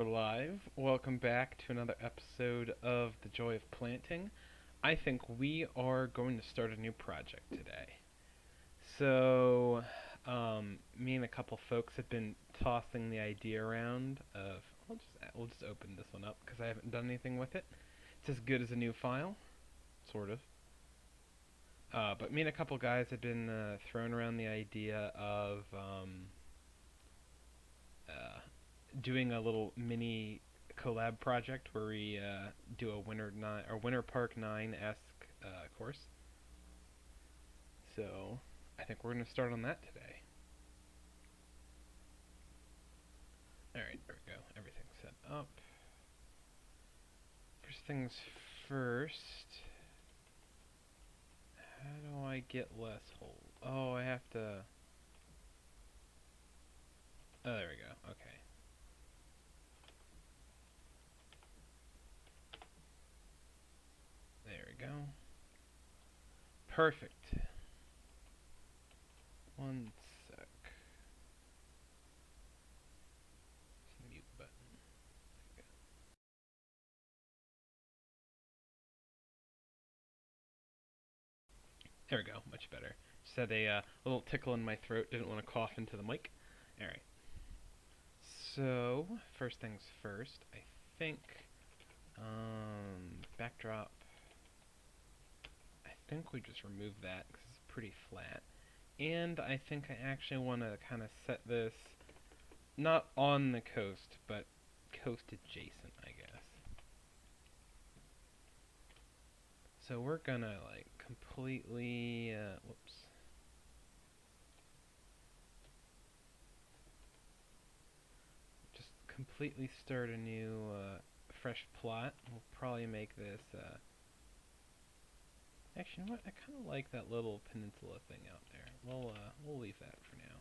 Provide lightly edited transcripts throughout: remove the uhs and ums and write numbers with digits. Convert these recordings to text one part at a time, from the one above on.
We're live. Welcome back to another episode of The Joy of Planting. I think we are going to start a new project today. So, me and a couple folks have been tossing the idea around of we'll just open this one up because I haven't done anything with it. It's as good as a new file, sort of. But me and a couple guys have been throwing around the idea of uh, doing a little mini collab project where we do a Winter Park 9-esque course. So I think we're gonna start on that today. All right, there we go. Everything's set up. First things first. How do I get less hold? Oh, I have to. Oh, there we go. Okay. There we go. Perfect. One sec. Mute button. There we go. Much better. Just had a little tickle in my throat. Didn't want to cough into the mic. All right. So first things first. I think backdrop. I think we just remove that because it's pretty flat. And I think I actually want to kind of set this not on the coast, but coast adjacent, I guess. So we're gonna like completely, whoops. Just completely start a new, fresh plot. We'll probably make this, actually, you know what? I kind of like that little peninsula thing out there. We'll leave that for now.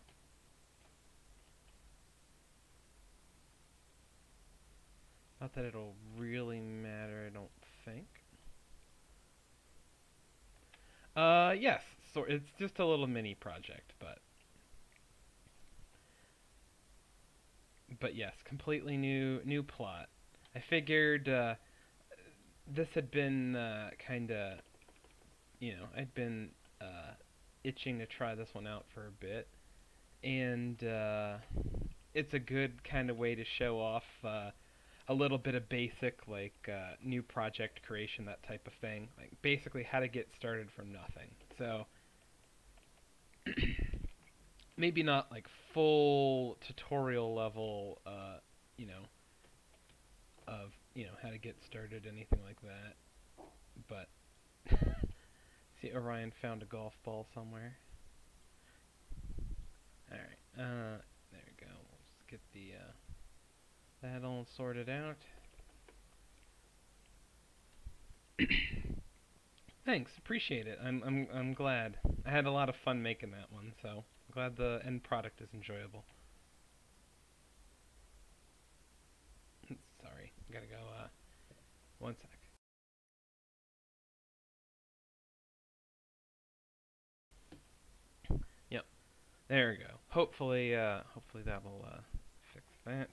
Not that it'll really matter, I don't think. Yes. So it's just a little mini project, but yes, completely new plot. I figured this had been kind of, I'd been itching to try this one out for a bit, and it's a good kind of way to show off a little bit of basic like new project creation, that type of thing. Like basically how to get started from nothing. So maybe not like full tutorial level, you know, of how to get started, anything like that. But see, Orion found a golf ball somewhere. All right, there we go. Let's get the that all sorted out. Thanks, appreciate it. I'm glad. I had a lot of fun making that one, so I'm glad the end product is enjoyable. Sorry, gotta go. One sec. Yep, there we go. Hopefully that'll fix that.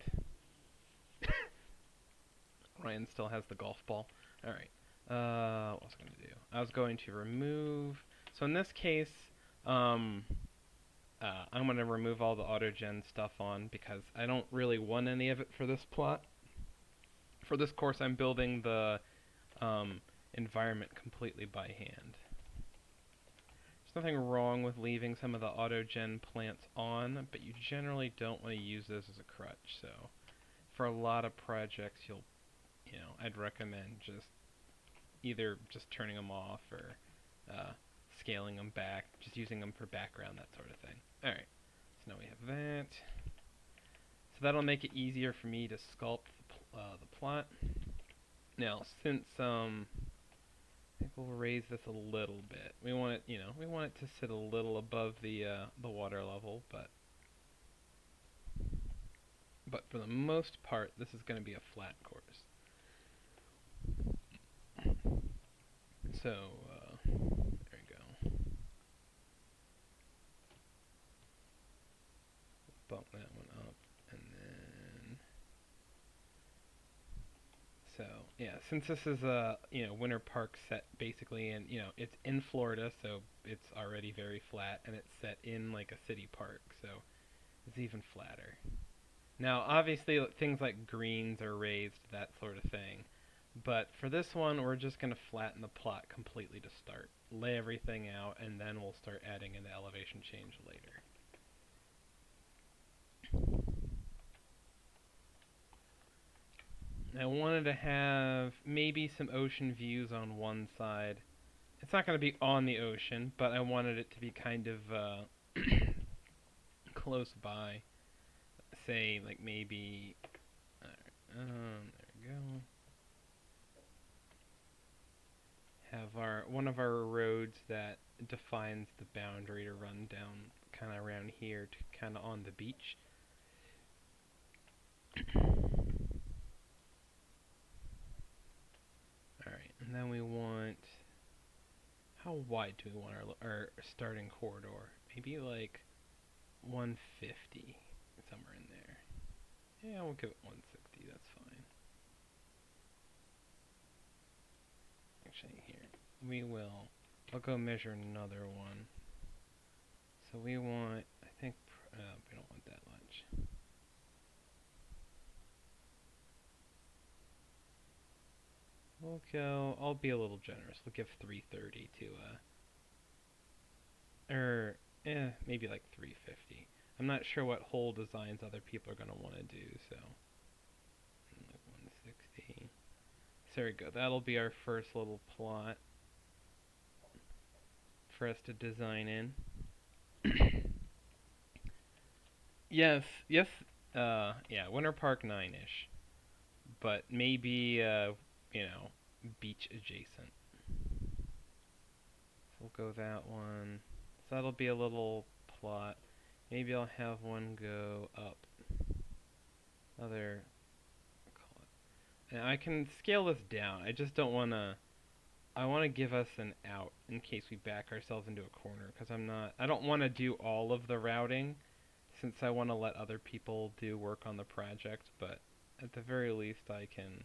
Ryan still has the golf ball. All right. What was I going to do? I was going to remove. So in this case, um, I'm going to remove all the autogen stuff on because I don't really want any of it for this plot. For this course, I'm building the environment completely by hand. There's nothing wrong with leaving some of the autogen plants on, but you generally don't want to use this as a crutch. So for a lot of projects, I'd recommend just either just turning them off or scaling them back, just using them for background, that sort of thing. Alright, so now we have that. So that'll make it easier for me to sculpt the plot. Now, since I think we'll raise this a little bit. We want it, we want it to sit a little above the water level, but for the most part, this is going to be a flat course. So there we go. Bump that one up, and then Yeah, since this is a winter park set basically, and it's in Florida, so it's already very flat, and it's set in like a city park, so it's even flatter. Now, obviously, things like greens are raised, that sort of thing, but for this one, we're just gonna flatten the plot completely to start, lay everything out, and then we'll start adding in the elevation change later. I wanted to have maybe some ocean views on one side. It's not going to be on the ocean, but I wanted it to be kind of close by. Say, like maybe. There we go. Have our one of our roads that defines the boundary to run down kind of around here to kind of on the beach. Alright, and then we want. How wide do we want our starting corridor? Maybe like 150, somewhere in there. Yeah, we'll give it 160, that's fine. Actually, here, I'll go measure another one. So we want, I think, we don't want that much. I'll be a little generous. We'll give 330 to, maybe like 350. I'm not sure what hole designs other people are going to want to do, so. Like 160. So there we go. That'll be our first little plot for us to design in. Yes, yeah, Winter Park 9-ish. But maybe, beach adjacent. So we'll go that one. So that'll be a little plot. Maybe I'll have one go up. Other. And I can scale this down. I just don't want to. I want to give us an out in case we back ourselves into a corner because I don't want to do all of the routing since I want to let other people do work on the project, but at the very least I can,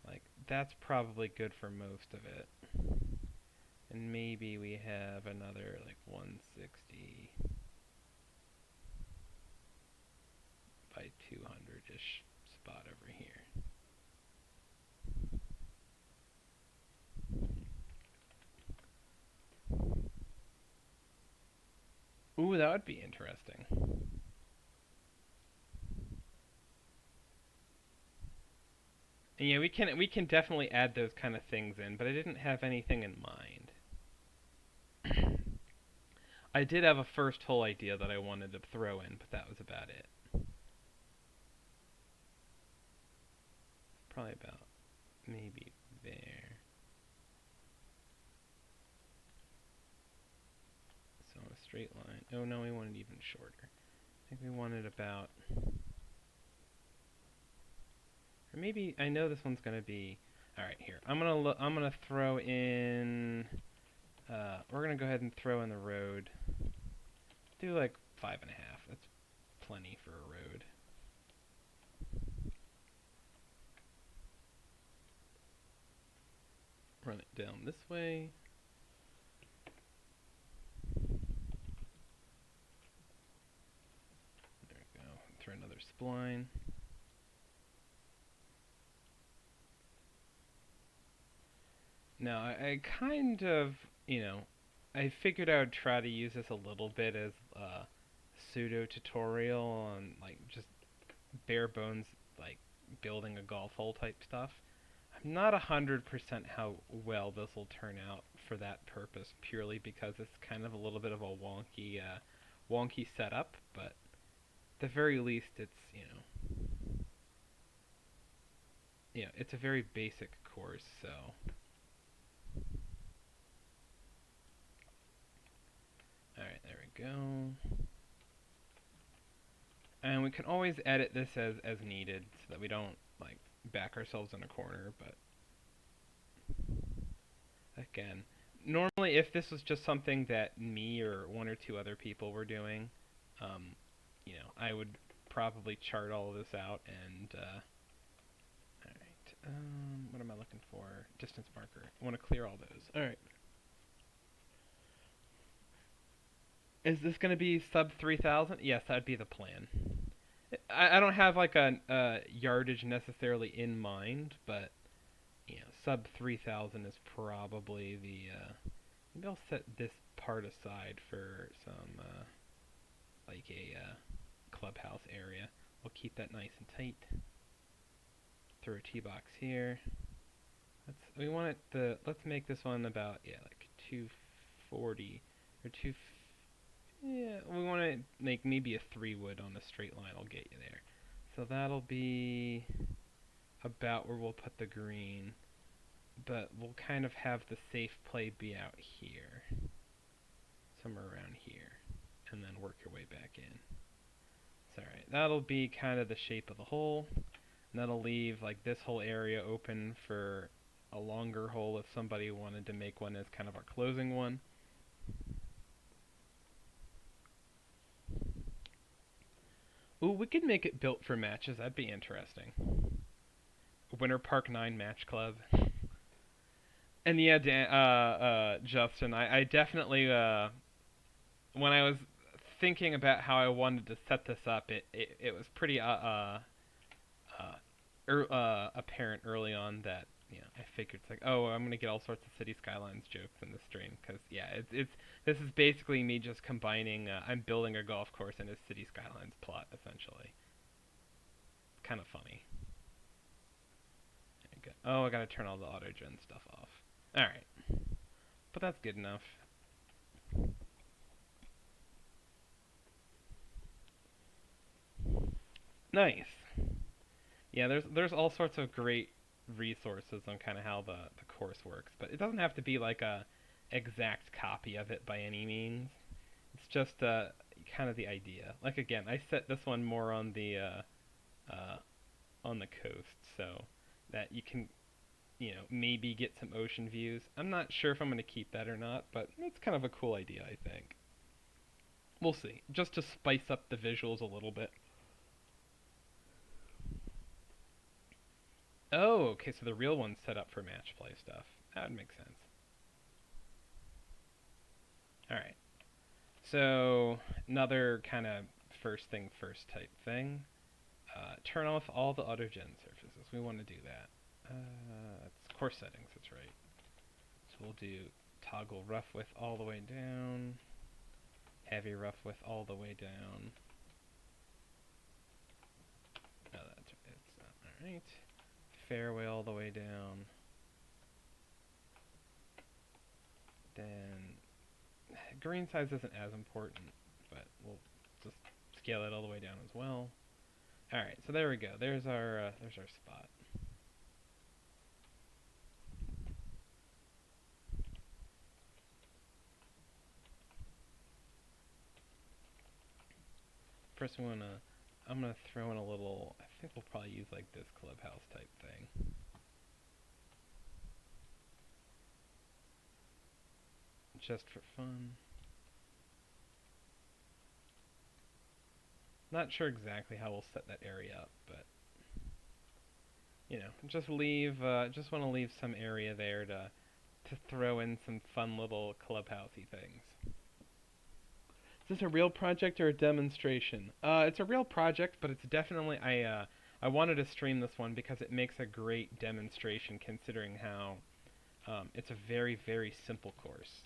like, that's probably good for most of it. And maybe we have another, like, 160 by 200-ish spot over here. Ooh, that would be interesting. And yeah, we can definitely add those kind of things in, but I didn't have anything in mind. I did have a first whole idea that I wanted to throw in, but that was about it. Probably about maybe there. So on a straight line. Oh no, we wanted even shorter. I think we wanted about. Or maybe I know this one's gonna be. All right, here. I'm gonna throw in. We're gonna go ahead and throw in the road. Do like 5.5. That's plenty for a road. Run it down this way. There we go. Throw another spline. Now, I kind of, I figured I would try to use this a little bit as a pseudo tutorial on like just bare bones like building a golf hole type stuff. I'm not 100% how well this will turn out for that purpose, purely because it's kind of a little bit of a wonky setup. But at the very least, it's a very basic course. So, all right, there we go. And we can always edit this as needed so that we don't like back ourselves in a corner, but again, normally if this was just something that me or one or two other people were doing, I would probably chart all of this out and, alright, what distance marker. I want to clear all those. All right. Is this going to be sub 3,000? Yes, that'd be the plan. I don't have like a yardage necessarily in mind, but sub 3,000 is probably the. Maybe I'll set this part aside for some like a clubhouse area. We'll keep that nice and tight. Throw a tee box here. We want it to. Let's make this one about like 240 or 2. Yeah, we want to make maybe a 3 wood on a straight line. I'll get you there. So that'll be about where we'll put the green, but we'll kind of have the safe play be out here, somewhere around here, and then work your way back in. So alright, that'll be kind of the shape of the hole, and that'll leave like this whole area open for a longer hole if somebody wanted to make one as kind of our closing one. Ooh, we could make it built for matches. That'd be interesting. Winter Park 9 Match Club. And yeah, Justin, I definitely, when I was thinking about how I wanted to set this up, it was pretty apparent early on that I figured it's like, oh, I'm gonna get all sorts of City Skylines jokes in this stream because this is basically me just combining. I'm building a golf course in a City Skylines plot essentially. It's kind of funny. Oh, I gotta turn all the auto-gen stuff off. All right, but that's good enough. Nice. Yeah, there's all sorts of great resources on kind of how the course works, but it doesn't have to be like a exact copy of it by any means. It's just kind of the idea. Like again, I set this one more on the coast, so that you can maybe get some ocean views. I'm not sure if I'm going to keep that or not, but it's kind of a cool idea, I think. We'll see. Just to spice up the visuals a little bit. Oh, okay, so the real one's set up for match play stuff. That would make sense. Alright. So, another kind of first thing first type thing. Turn off all the auto-gen surfaces. We want to do that. It's course settings, that's right. So we'll do toggle rough width all the way down. Heavy rough width all the way down. Oh, that's right. It's not alright. Fairway all the way down. Then green size isn't as important, but we'll just scale it all the way down as well. Alright, so there we go. There's our spot. First I'm gonna throw in a little, I think we'll probably use like this clubhouse type thing. Just for fun. Not sure exactly how we'll set that area up, but just want to leave some area there to throw in some fun little clubhousey things. Is this a real project or a demonstration? It's a real project, but it's definitely I wanted to stream this one because it makes a great demonstration considering how it's a very, very simple course.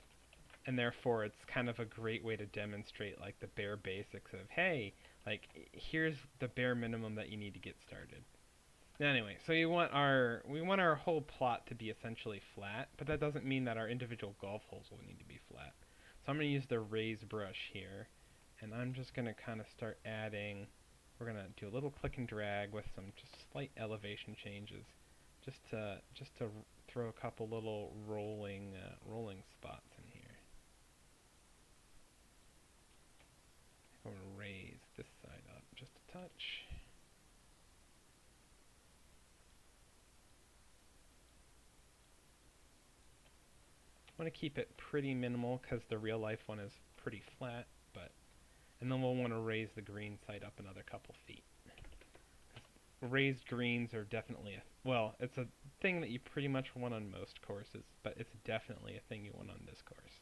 And therefore it's kind of a great way to demonstrate like the bare basics of, hey, like here's the bare minimum that you need to get started. Anyway, so we want our whole plot to be essentially flat, but that doesn't mean that our individual golf holes will need to be flat. So I'm going to use the raise brush here, and I'm just going to kind of start adding, we're going to do a little click and drag with some just slight elevation changes, just to throw a couple little rolling spots in here. I'm going to raise this side up just a touch. I want to keep it pretty minimal because the real life one is pretty flat, and then we'll want to raise the green side up another couple feet. raised greens are definitely well, it's a thing that you pretty much want on most courses, but it's definitely a thing you want on this course.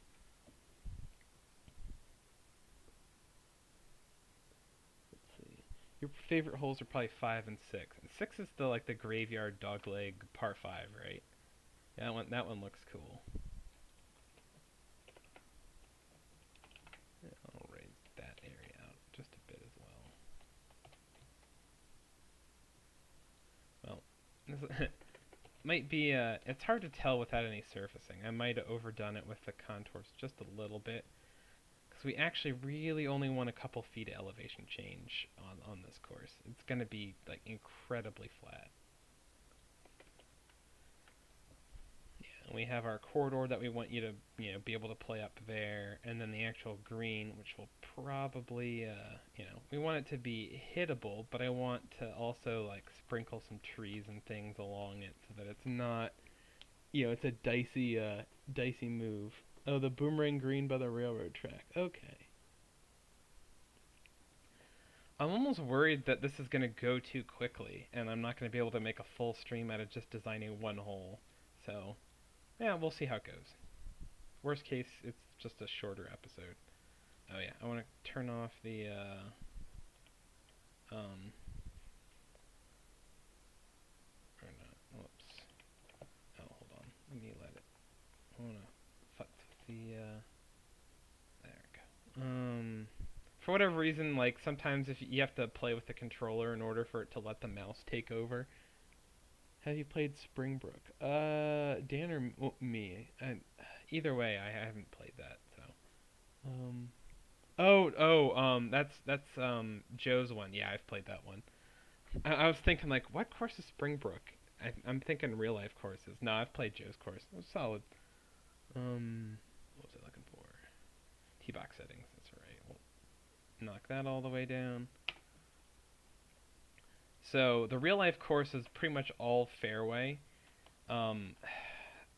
Let's see. Your favorite holes are probably 5 and 6. And 6 is the like the graveyard dogleg par 5, right? Yeah, that one looks cool. Yeah, I'll raise that area out just a bit as well. Well, this might be it's hard to tell without any surfacing. I might have overdone it with the contours just a little bit because we actually really only want a couple feet of elevation change on this course. It's going to be like incredibly flat. And we have our corridor that we want you to, be able to play up there, and then the actual green, which will probably, we want it to be hittable, but I want to also like sprinkle some trees and things along it so that it's not, it's a dicey move. Oh, the boomerang green by the railroad track. Okay. I'm almost worried that this is going to go too quickly, and I'm not going to be able to make a full stream out of just designing one hole. So, yeah, we'll see how it goes. Worst case, it's just a shorter episode. Oh yeah, I want to turn off the or not. Whoops. Oh, hold on. Let me let it. I want to fuck with the there we go. For whatever reason, like sometimes if you have to play with the controller in order for it to let the mouse take over. Have you played Springbrook? Dan or me? Either way, I haven't played that. So, um, that's Joe's one. Yeah, I've played that one. I was thinking like, what course is Springbrook? I'm thinking real life courses. No, I've played Joe's course. It was solid. What was I looking for? Tee box settings. That's right. We'll knock that all the way down. So the real life course is pretty much all fairway. Um,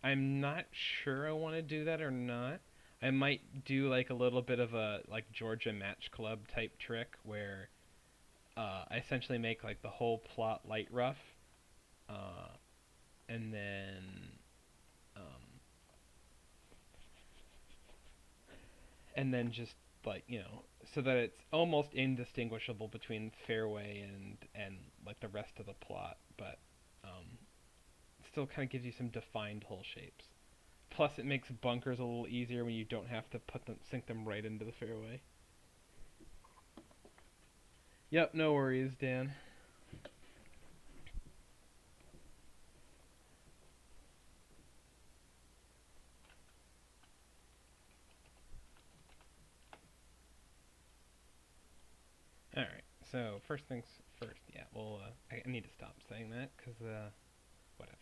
I'm not sure I want to do that or not. I might do like a little bit of a like Georgia Match Club type trick where I essentially make like the whole plot light rough, uh, and um, just like so that it's almost indistinguishable between fairway and like the rest of the plot, but um, still kind of gives you some defined hole shapes. Plus, it makes bunkers a little easier when you don't have to sink them right into the fairway. Yep, no worries, Dan. All right. So first things first. Yeah. Well, I need to stop saying that because whatever.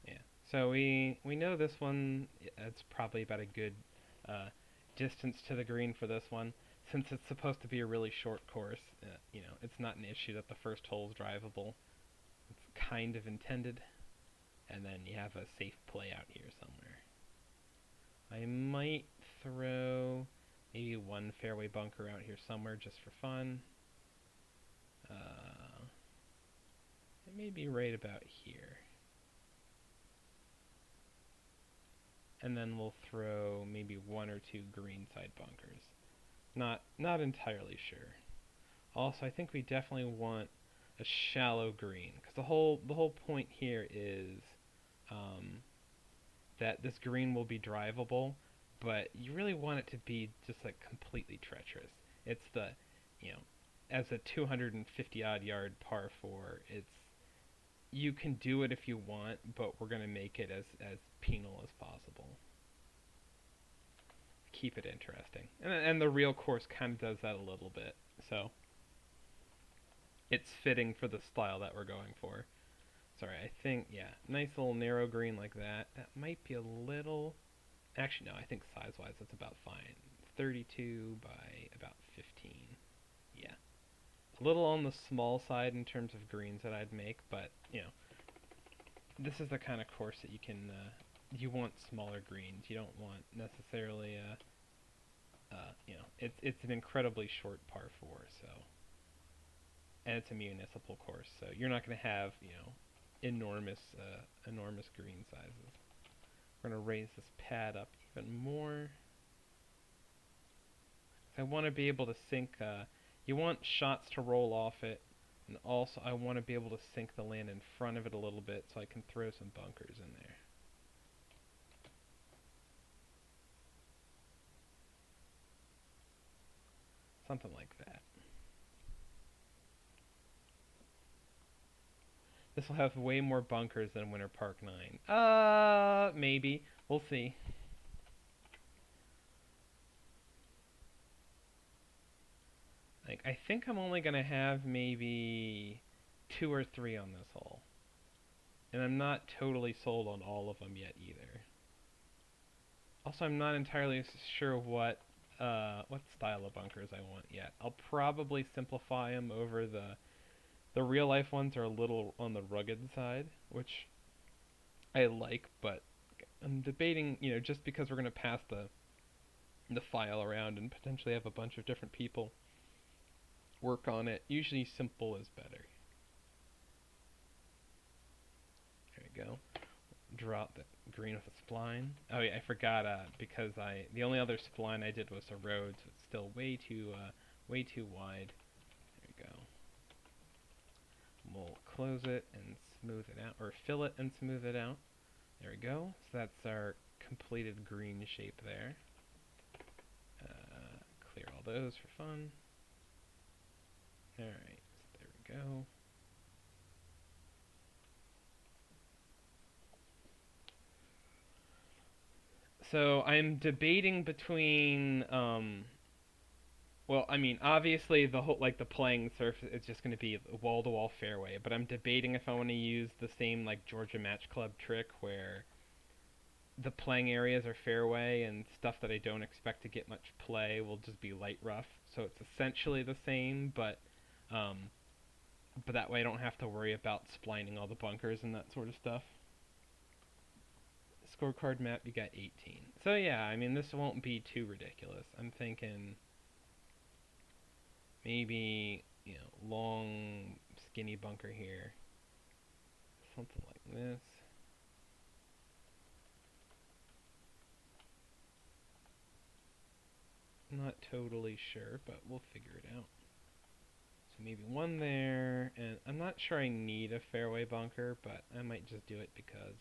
Yeah. So we know this one. It's probably about a good uh, distance to the green for this one. Since it's supposed to be a really short course, it's not an issue that the first hole is drivable. It's kind of intended, and then you have a safe play out here somewhere. I might throw maybe one fairway bunker out here somewhere just for fun. It may be right about here. And then we'll throw maybe one or two green side bunkers. Not entirely sure. Also, I think we definitely want a shallow green because the whole point here is that this green will be drivable, but you really want it to be just like completely treacherous. It's the, you know, as a 250 odd yard par 4, you can do it if you want, but we're going to make it as penal as possible. Keep it interesting. And the real course kind of does that a little bit. So it's fitting for the style that we're going for. Sorry, I think, yeah, nice little narrow green like that. That might be a little... Actually, no, I think size-wise that's about fine. 32 by about 15. Yeah. A little on the small side in terms of greens that I'd make, but, this is the kind of course that you want smaller greens. You don't want necessarily, it's an incredibly short par 4, so... and it's a municipal course, so you're not going to have, enormous green sizes. We're going to raise this pad up even more. I want to be able to sink, you want shots to roll off it, and also I want to be able to sink the land in front of it a little bit so I can throw some bunkers in there. Something like that. This will have way more bunkers than Winter Park 9. Maybe. We'll see. Like, I think I'm only going to have maybe 2 or 3 on this hole. And I'm not totally sold on all of them yet either. Also, I'm not entirely sure what style of bunkers I want yet. I'll probably simplify them over the real life ones are a little on the rugged side, which I like, but I'm debating, just because we're going to pass the file around and potentially have a bunch of different people work on it, usually simple is better. There we go. Drop the green with a spline. Oh yeah, I forgot, because the only other spline I did was a road, so it's still way too wide. There we go. We'll close it and smooth it out, or fill it and smooth it out. There we go. So that's our completed green shape there. Clear all those for fun. Alright, so there we go. So I'm debating between, well, I mean, obviously the whole, like, the playing surface is just going to be wall-to-wall fairway, but I'm debating if I want to use the same, like, Georgia Match Club trick where the playing areas are fairway and stuff that I don't expect to get much play will just be light rough. So it's essentially the same, but that way I don't have to worry about splining all the bunkers and that sort of stuff. Scorecard map, you got 18. So yeah, I mean, this won't be too ridiculous. I'm thinking maybe, long, skinny bunker here. Something like this. Not totally sure, but we'll figure it out. So maybe one there, and I'm not sure I need a fairway bunker, but I might just do it because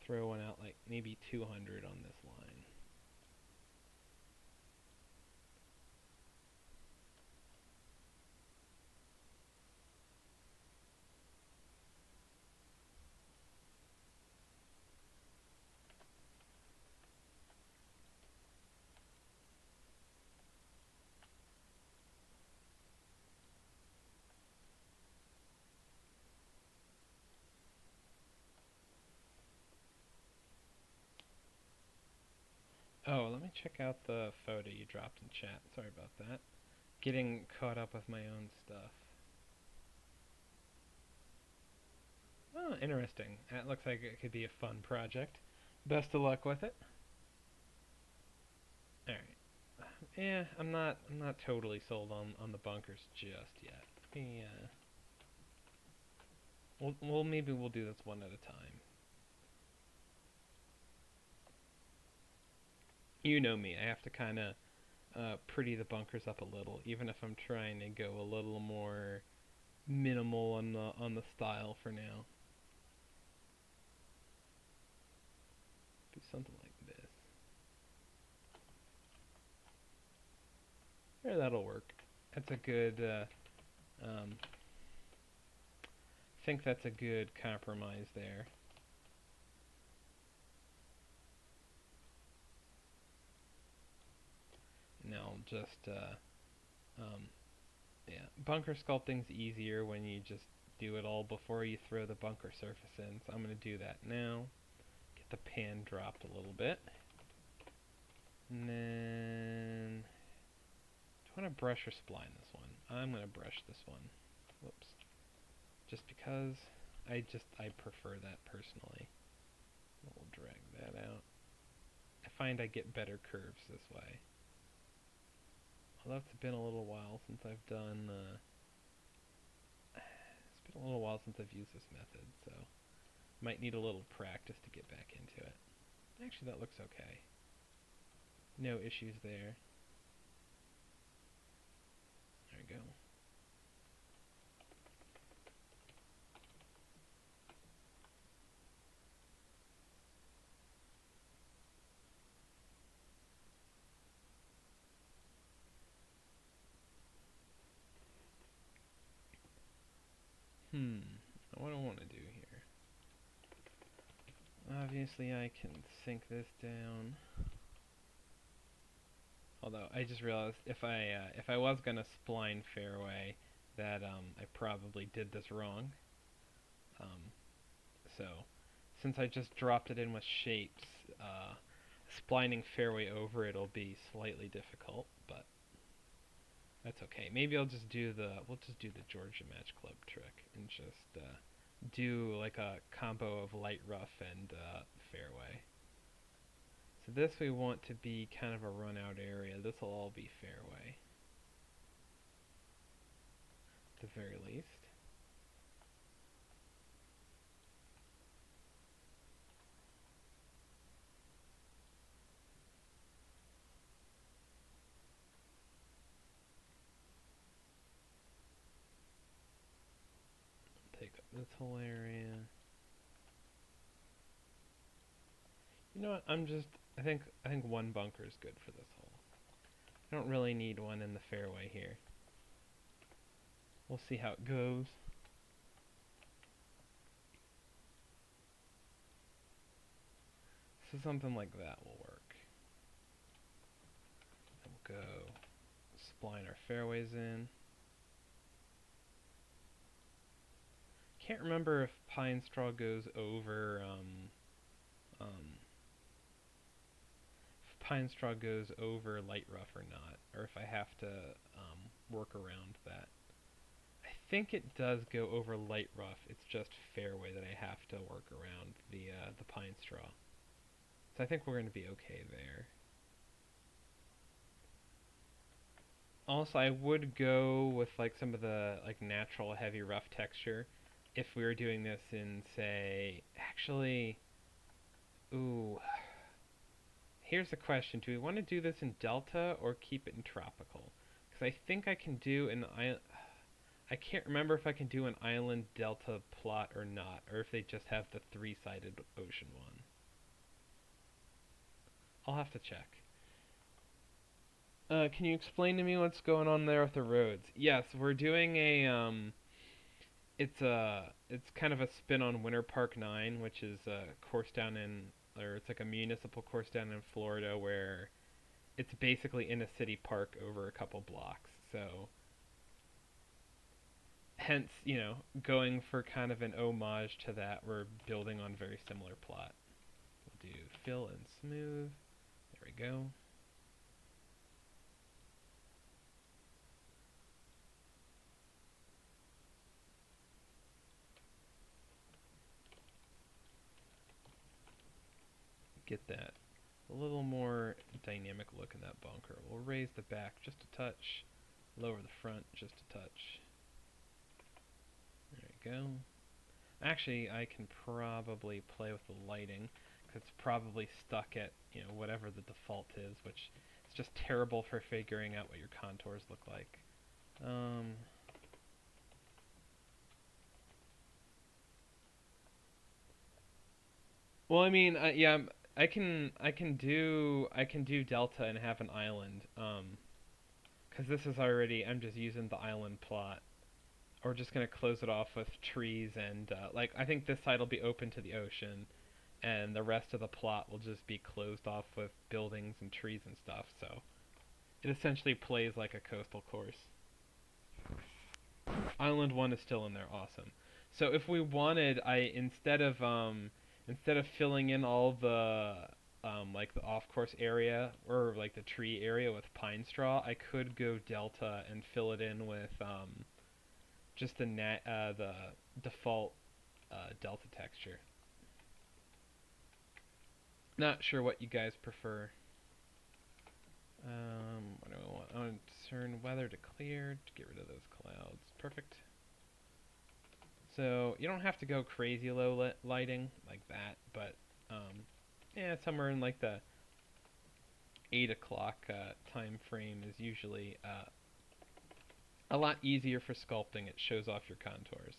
throw one out, like maybe 200 on this line. Oh, let me check out the photo you dropped in chat. Sorry about that. Getting caught up with my own stuff. Oh, interesting. That looks like it could be a fun project. Best of luck with it. All right. Yeah, I'm not totally sold on the bunkers just yet. Yeah. Maybe we'll do this one at a time. You know me. I have to kind of pretty the bunkers up a little, even if I'm trying to go a little more minimal on the style for now. Do something like this. Yeah, that'll work. That's a good. I think that's a good compromise there. Now just yeah, bunker sculpting's easier when you just do it all before you throw the bunker surface in. So I'm going to do that now. Get the pan dropped a little bit. And then, do I want to brush or spline this one? I'm going to brush this one. Whoops. Just because I prefer that personally. We'll drag that out. I find I get better curves this way. Although it's been a little while since I've done a little while since I've used this method, so might need a little practice to get back into it. Actually, that looks okay. No issues there. There we go. What do I want to do here? Obviously, I can sink this down. Although I just realized if I was gonna spline fairway, that I probably did this wrong. So since I just dropped it in with shapes, splining fairway over it'll be slightly difficult, but that's okay. Maybe we'll just do the Georgia Match Club trick and just do like a combo of light rough and fairway. So this we want to be kind of a run out area. This will all be fairway, at the very least. Take up this whole area. You know what? I think one bunker is good for this hole. I don't really need one in the fairway here. We'll see how it goes. So something like that will work. And we'll go spline our fairways in. Can't remember if pine straw goes over light rough or not, or if I have to work around that. I think it does go over light rough. It's just fairway that I have to work around the pine straw. So I think we're going to be okay there. Also, I would go with like some of the like natural heavy rough texture if we were doing this in, say, actually, ooh. Here's the question: do we want to do this in Delta or keep it in Tropical? Because I think I can do I can't remember if I can do an island Delta plot or not, or if they just have the three-sided ocean one. I'll have to check. Can you explain to me what's going on there with the roads? Yes, we're doing it's kind of a spin on Winter Park 9, which is a course down in, or it's like a municipal course down in Florida where it's basically in a city park over a couple blocks. So hence, going for kind of an homage to that, we're building on very similar plot. We'll do fill and smooth. There we go. Get that a little more dynamic look in that bunker. We'll raise the back just a touch, lower the front just a touch. There we go. Actually, I can probably play with the lighting because it's probably stuck at whatever the default is, which is just terrible for figuring out what your contours look like. Well, I mean, yeah, I can do Delta and have an island, because this is already, I'm just using the island plot. Or just gonna close it off with trees and like I think this side will be open to the ocean, and the rest of the plot will just be closed off with buildings and trees and stuff. So it essentially plays like a coastal course. Island 1 is still in there, awesome. So if we wanted, instead of filling in all the like the off course area or like the tree area with pine straw, I could go Delta and fill it in with just the default Delta texture. Not sure what you guys prefer. What do I want? I want to turn weather to clear to get rid of those clouds. Perfect. So you don't have to go crazy low lighting like that, but yeah, somewhere in like the 8 o'clock time frame is usually a lot easier for sculpting. It shows off your contours.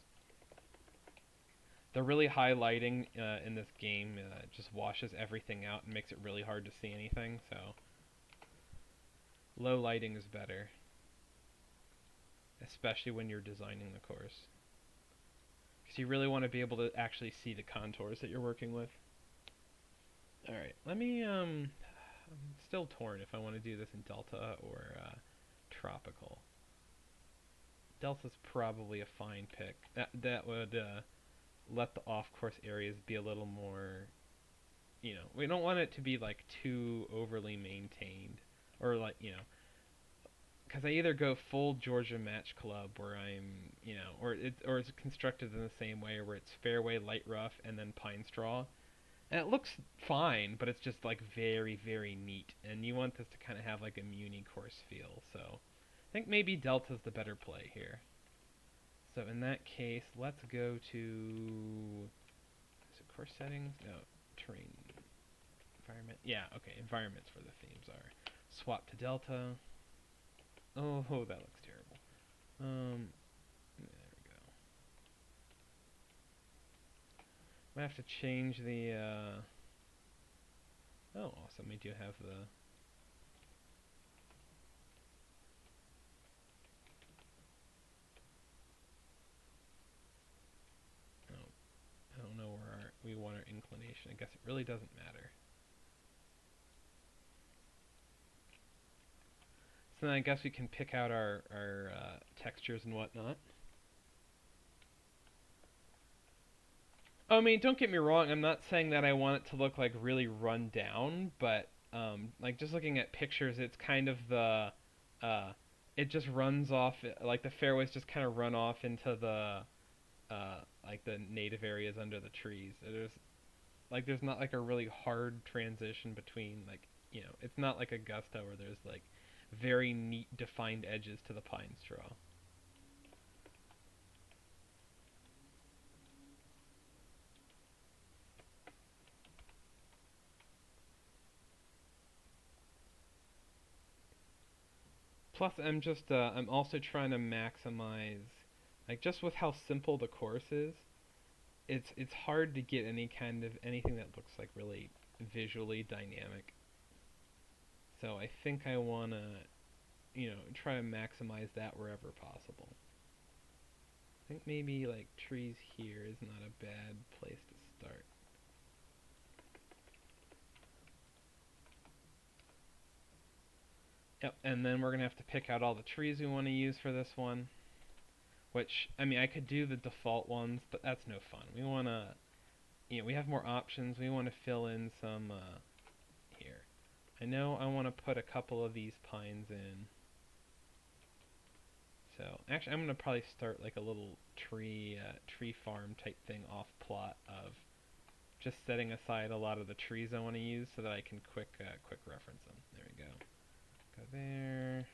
The really high lighting in this game just washes everything out and makes it really hard to see anything, so low lighting is better, especially when you're designing the course. Because you really want to be able to actually see the contours that you're working with. Alright, let me, I'm still torn if I want to do this in Delta or Tropical. Delta's probably a fine pick. That would let the off-course areas be a little more, we don't want it to be like too overly maintained, or like, because I either go full Georgia Match Club where I'm, or it's constructed in the same way where it's fairway, light rough, and then pine straw, and it looks fine, but it's just like very, very neat, and you want this to kind of have like a muni course feel. So I think maybe Delta's the better play here. So in that case, let's go to, is it course settings? No, terrain, environment. Yeah, okay, environment's where the themes are. Swap to Delta. Oh, that looks terrible. There we go. I have to change the. Oh, awesome! We do have the. Oh, I don't know where we want our inclination. I guess it really doesn't matter. So then I guess we can pick out our textures and whatnot. I mean, don't get me wrong. I'm not saying that I want it to look like really run down, but like just looking at pictures, it's kind of the uh, it just runs off like the fairways just kind of run off into the like the native areas under the trees. There's not like a really hard transition between like it's not like Augusta where there's like very neat defined edges to the pine straw. Plus, I'm also trying to maximize, like just with how simple the course is, it's hard to get anything that looks like really visually dynamic. So I think I wanna, try to maximize that wherever possible. I think maybe like trees here is not a bad place to start. Yep, and then we're gonna have to pick out all the trees we want to use for this one. Which, I mean, I could do the default ones, but that's no fun. We wanna, we have more options. We want to fill in some here. I know I want to put a couple of these pines in. So actually, I'm gonna probably start like a little tree farm type thing off plot of just setting aside a lot of the trees I want to use so that I can quick reference them. There we go. Go there.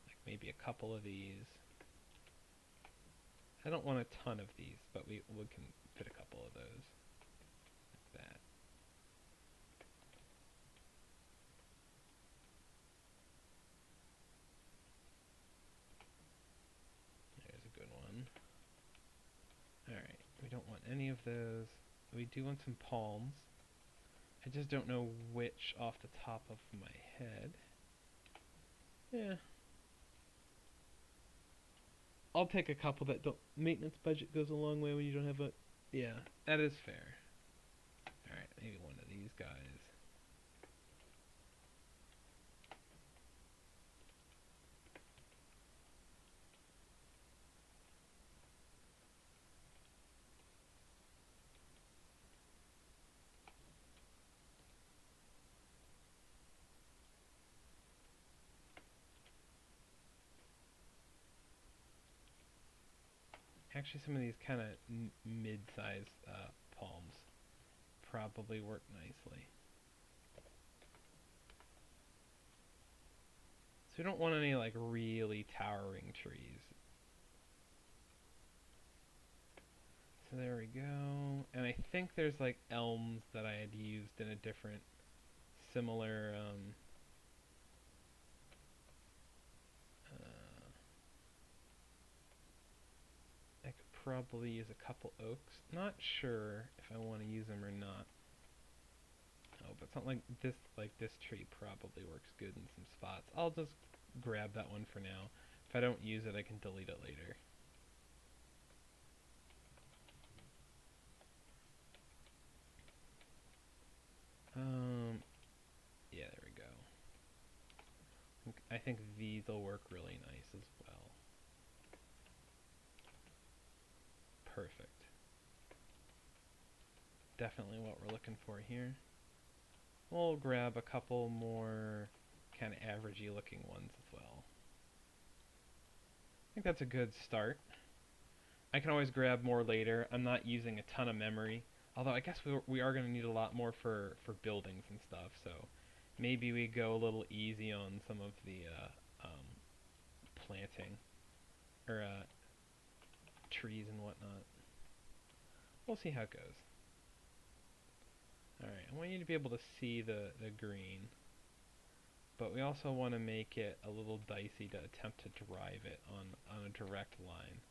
Like maybe a couple of these. I don't want a ton of these, but we can fit a couple of those. Like that. There's a good one. Alright, we don't want any of those. We do want some palms. I just don't know which off the top of my head. Yeah. I'll take a couple that don't. Maintenance budget goes a long way when you don't have a. Yeah, that is fair. Alright, maybe one of these guys. Actually, some of these kind of mid-sized palms probably work nicely. So we don't want any like really towering trees. There we go. And I think there's like elms that I had used in a different similar I could probably use a couple oaks. Not sure if I want to use them or not. Oh, but something like this tree probably works good in some spots. I'll just grab that one for now. If I don't use it, I can delete it later. Yeah, there we go. I think these will work really nice as well. Perfect. Definitely what we're looking for here. We'll grab a couple more kind of averagey looking ones as well. I think that's a good start. I can always grab more later. I'm not using a ton of memory. Although I guess we are going to need a lot more for buildings and stuff. So maybe we go a little easy on some of the planting or trees and whatnot. We'll see how it goes. Alright, I want you to be able to see the green. But we also want to make it a little dicey to attempt to drive it on a direct line.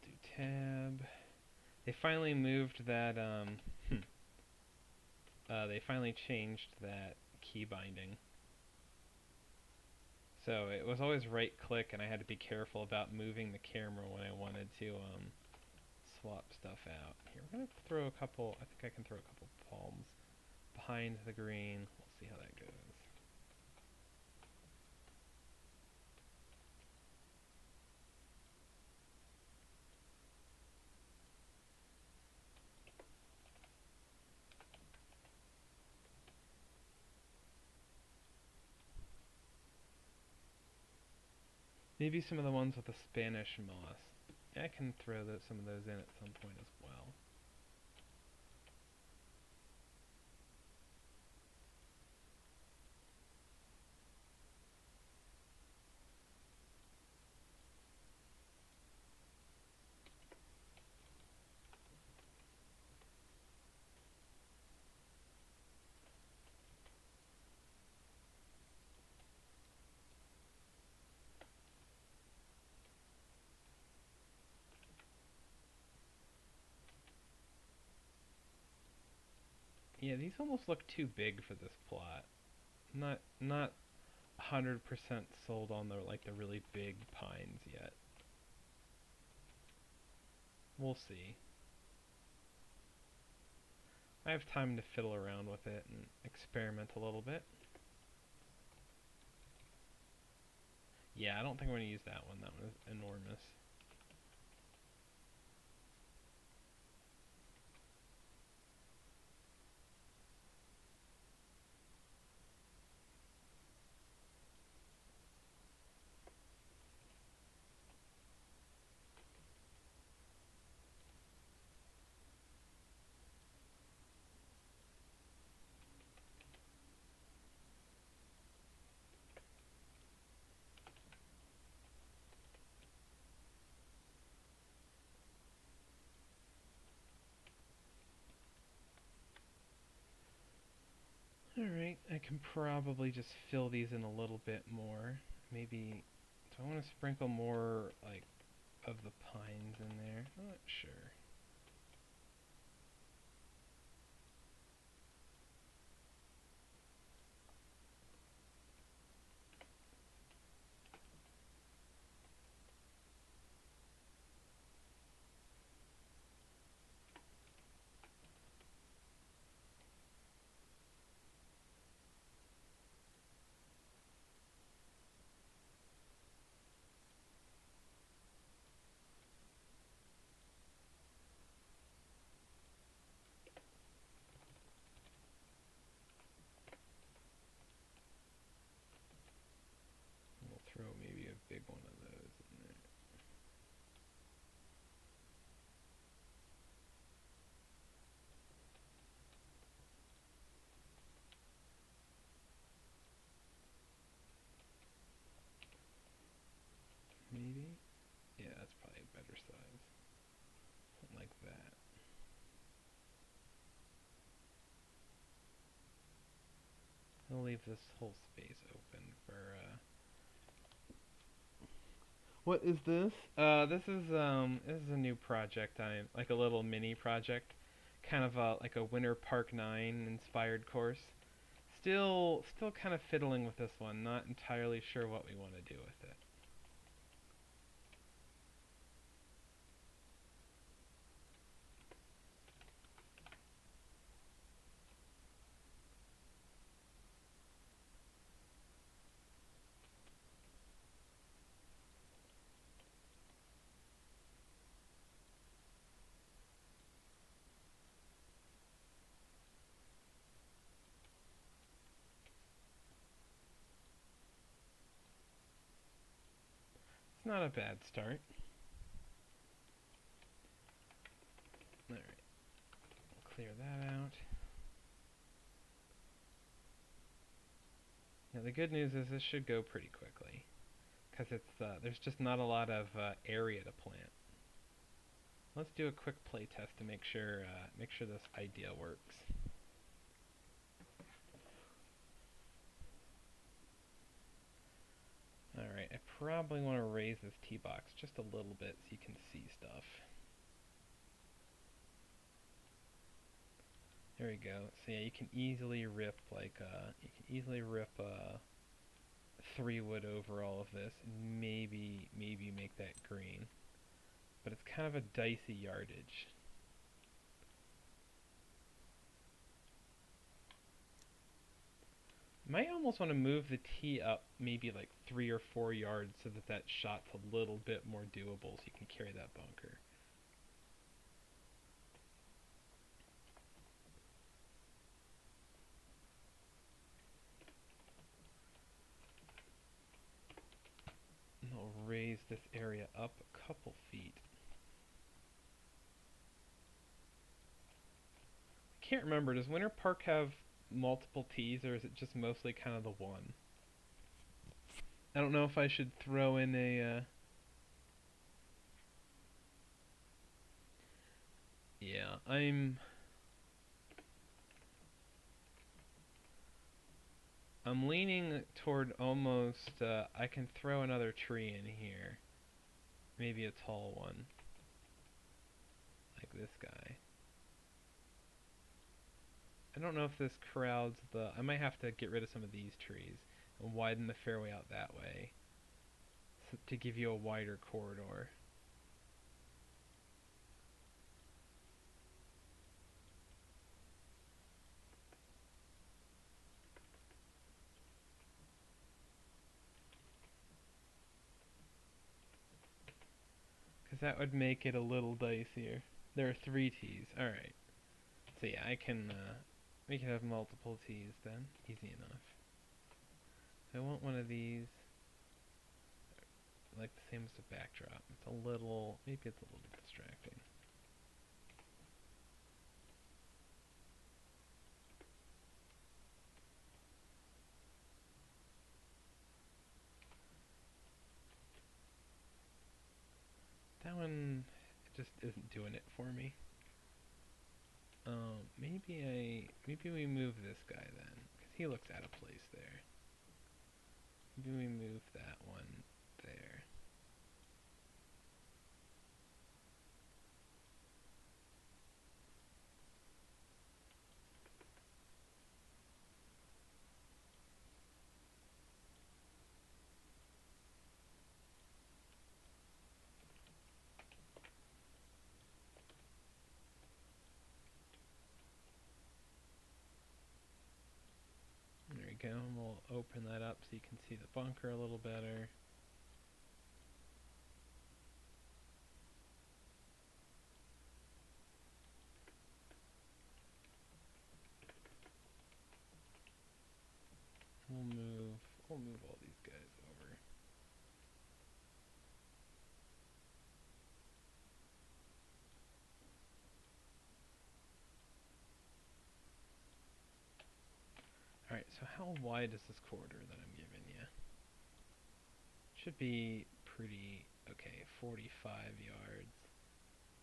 Do tab. They finally moved that, they finally changed that key binding. So it was always right click and I had to be careful about moving the camera when I wanted to swap stuff out. Here, we're going to throw a couple, I think I can throw a couple palms behind the green. We'll see how that goes. Maybe some of the ones with the Spanish moss. I can throw some of those in at some point as well. Yeah, these almost look too big for this plot. Not 100% sold on the really big pines yet. We'll see. I have time to fiddle around with it and experiment a little bit. Yeah, I don't think we're going to use that one. That one is enormous. Alright, I can probably just fill these in a little bit more. Maybe, do I want to sprinkle more, of the pines in there? I'm not sure. leave this whole space open for, What is this? This is a new project. Like a little mini project. Kind of like a Winter Park 9 inspired course. Still kind of fiddling with this one. Not entirely sure what we want to do with it. It's not a bad start. Alright, clear that out. Now the good news is this should go pretty quickly, because there's just not a lot of area to plant. Let's do a quick play test to make sure this idea works. Alright, I probably want to raise this tee box just a little bit so you can see stuff. There we go. So yeah, you can easily rip a 3-wood over all of this and maybe make that green. But it's kind of a dicey yardage. Might almost want to move the tee up maybe like 3 or 4 yards so that shot's a little bit more doable so you can carry that bunker. And I'll raise this area up a couple feet. I can't remember, does Winter Park have multiple tees or is it just mostly kind of the one? I don't know if I should throw in a yeah, I'm leaning toward almost I can throw another tree in here. Maybe a tall one. Like this guy. I don't know if this crowds I might have to get rid of some of these trees and widen the fairway out that way to give you a wider corridor. Because that would make it a little dicier. There are 3 tees. Alright. So yeah, we can have multiple tees then. Easy enough. I want one of these. Like the same as the backdrop. Maybe it's a little distracting. That one just isn't doing it for me. Maybe we move this guy then, because he looks out of place there. Maybe we move that one there. There we go, and we'll open that up so you can see the bunker a little better. We'll move all these guys over. Alright, so how wide is this corridor that I'm giving you? Should be pretty, okay, 45 yards.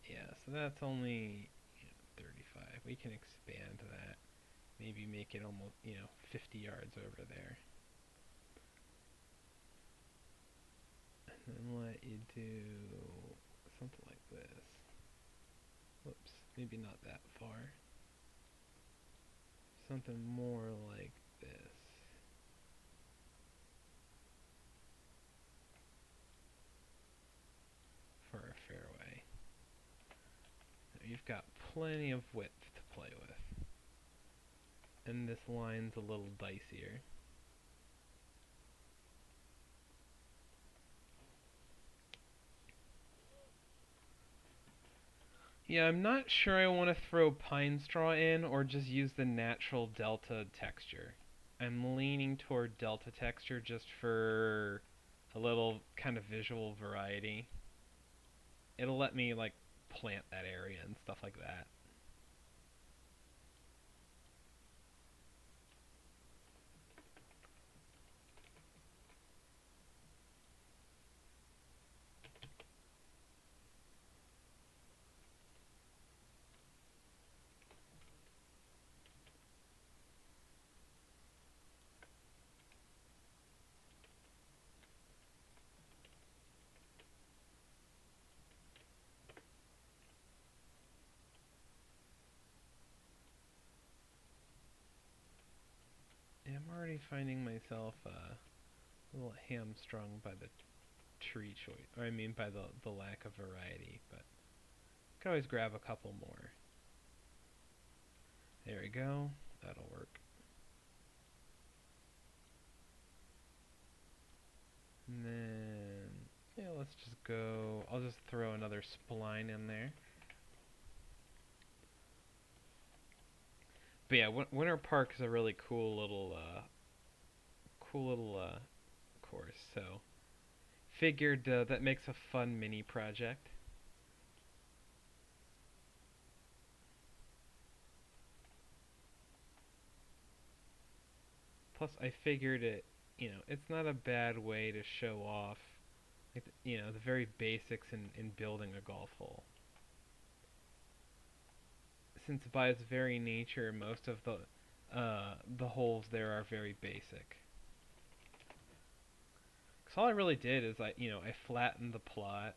Yeah, so that's only 35. We can expand that maybe make it almost, 50 yards over there. And then let you do something like this. Whoops, maybe not that far. Something more like this. For a fairway. Now you've got plenty of width to play with. And this line's a little dicier. Yeah, I'm not sure I want to throw pine straw in or just use the natural delta texture. I'm leaning toward delta texture just for a little kind of visual variety. It'll let me like plant that area and stuff like that. Yeah, I'm already finding myself a little hamstrung by the tree choice, or I mean by the lack of variety, but I can always grab a couple more. There we go, that'll work. And then, yeah, let's just go, I'll just throw another spline in there. But yeah, Winter Park is a really cool little course, so figured that makes a fun mini project. Plus, I figured it's not a bad way to show off, like, the very basics in building a golf hole. Since by its very nature, most of the holes there are very basic. Cause all I really did is I flattened the plot,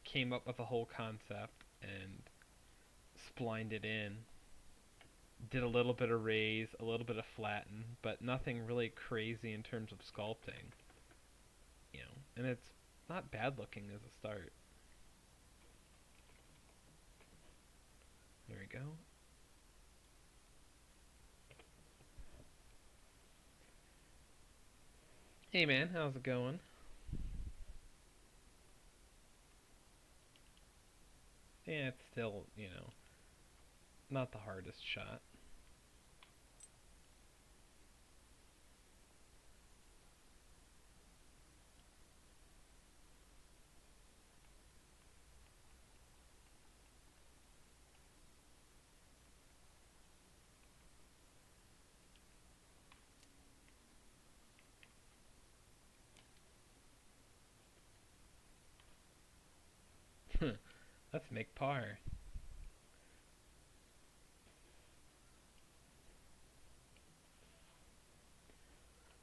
came up with a whole concept, and splined it in. Did a little bit of raise, a little bit of flatten, but nothing really crazy in terms of sculpting. And it's not bad looking as a start. There we go. Hey man, how's it going? Yeah, it's still, not the hardest shot. Let's make par.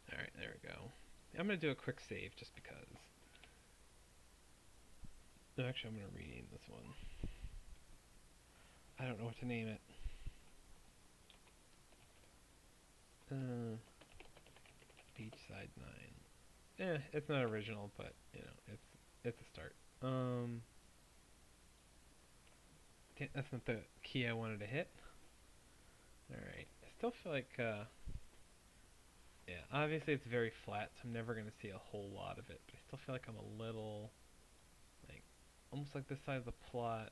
Alright, there we go. I'm going to do a quick save just because. No, actually, I'm going to rename this one. I don't know what to name it. Beachside 9. It's not original, but, it's a start. That's not the key I wanted to hit. Alright, I still feel like, yeah, obviously it's very flat, so I'm never going to see a whole lot of it, but I still feel like I'm a little, like, almost like this side of the plot.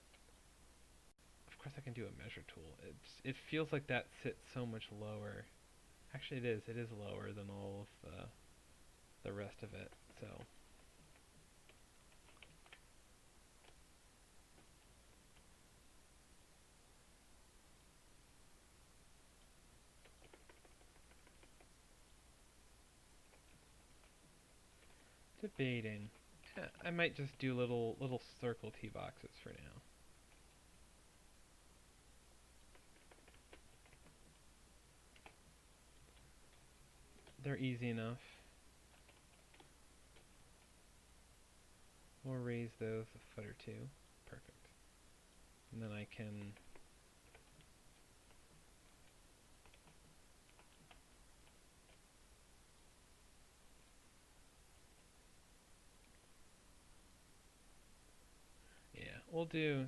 Of course I can do a measure tool. It feels like that sits so much lower. Actually it is lower than all of the rest of it, so. Debating. Yeah, I might just do little circle tee boxes for now. they're easy enough. We'll raise those a foot or two. Perfect. And then I can we'll do.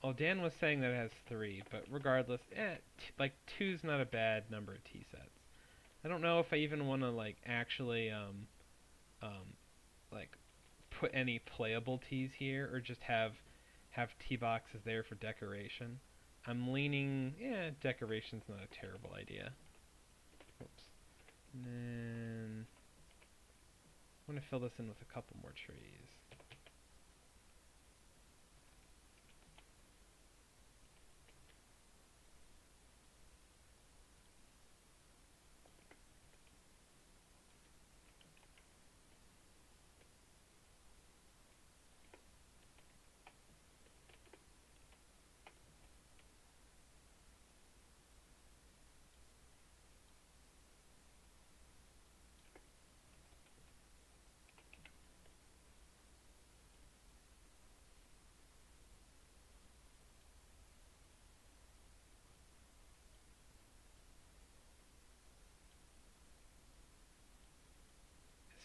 Oh, Dan was saying that it has 3, but regardless, like 2's not a bad number of tee sets. I don't know if I even want to like actually like put any playable tees here or just have tee boxes there for decoration. I'm leaning, decoration's not a terrible idea. Oops. And then I'm going to fill this in with a couple more trees.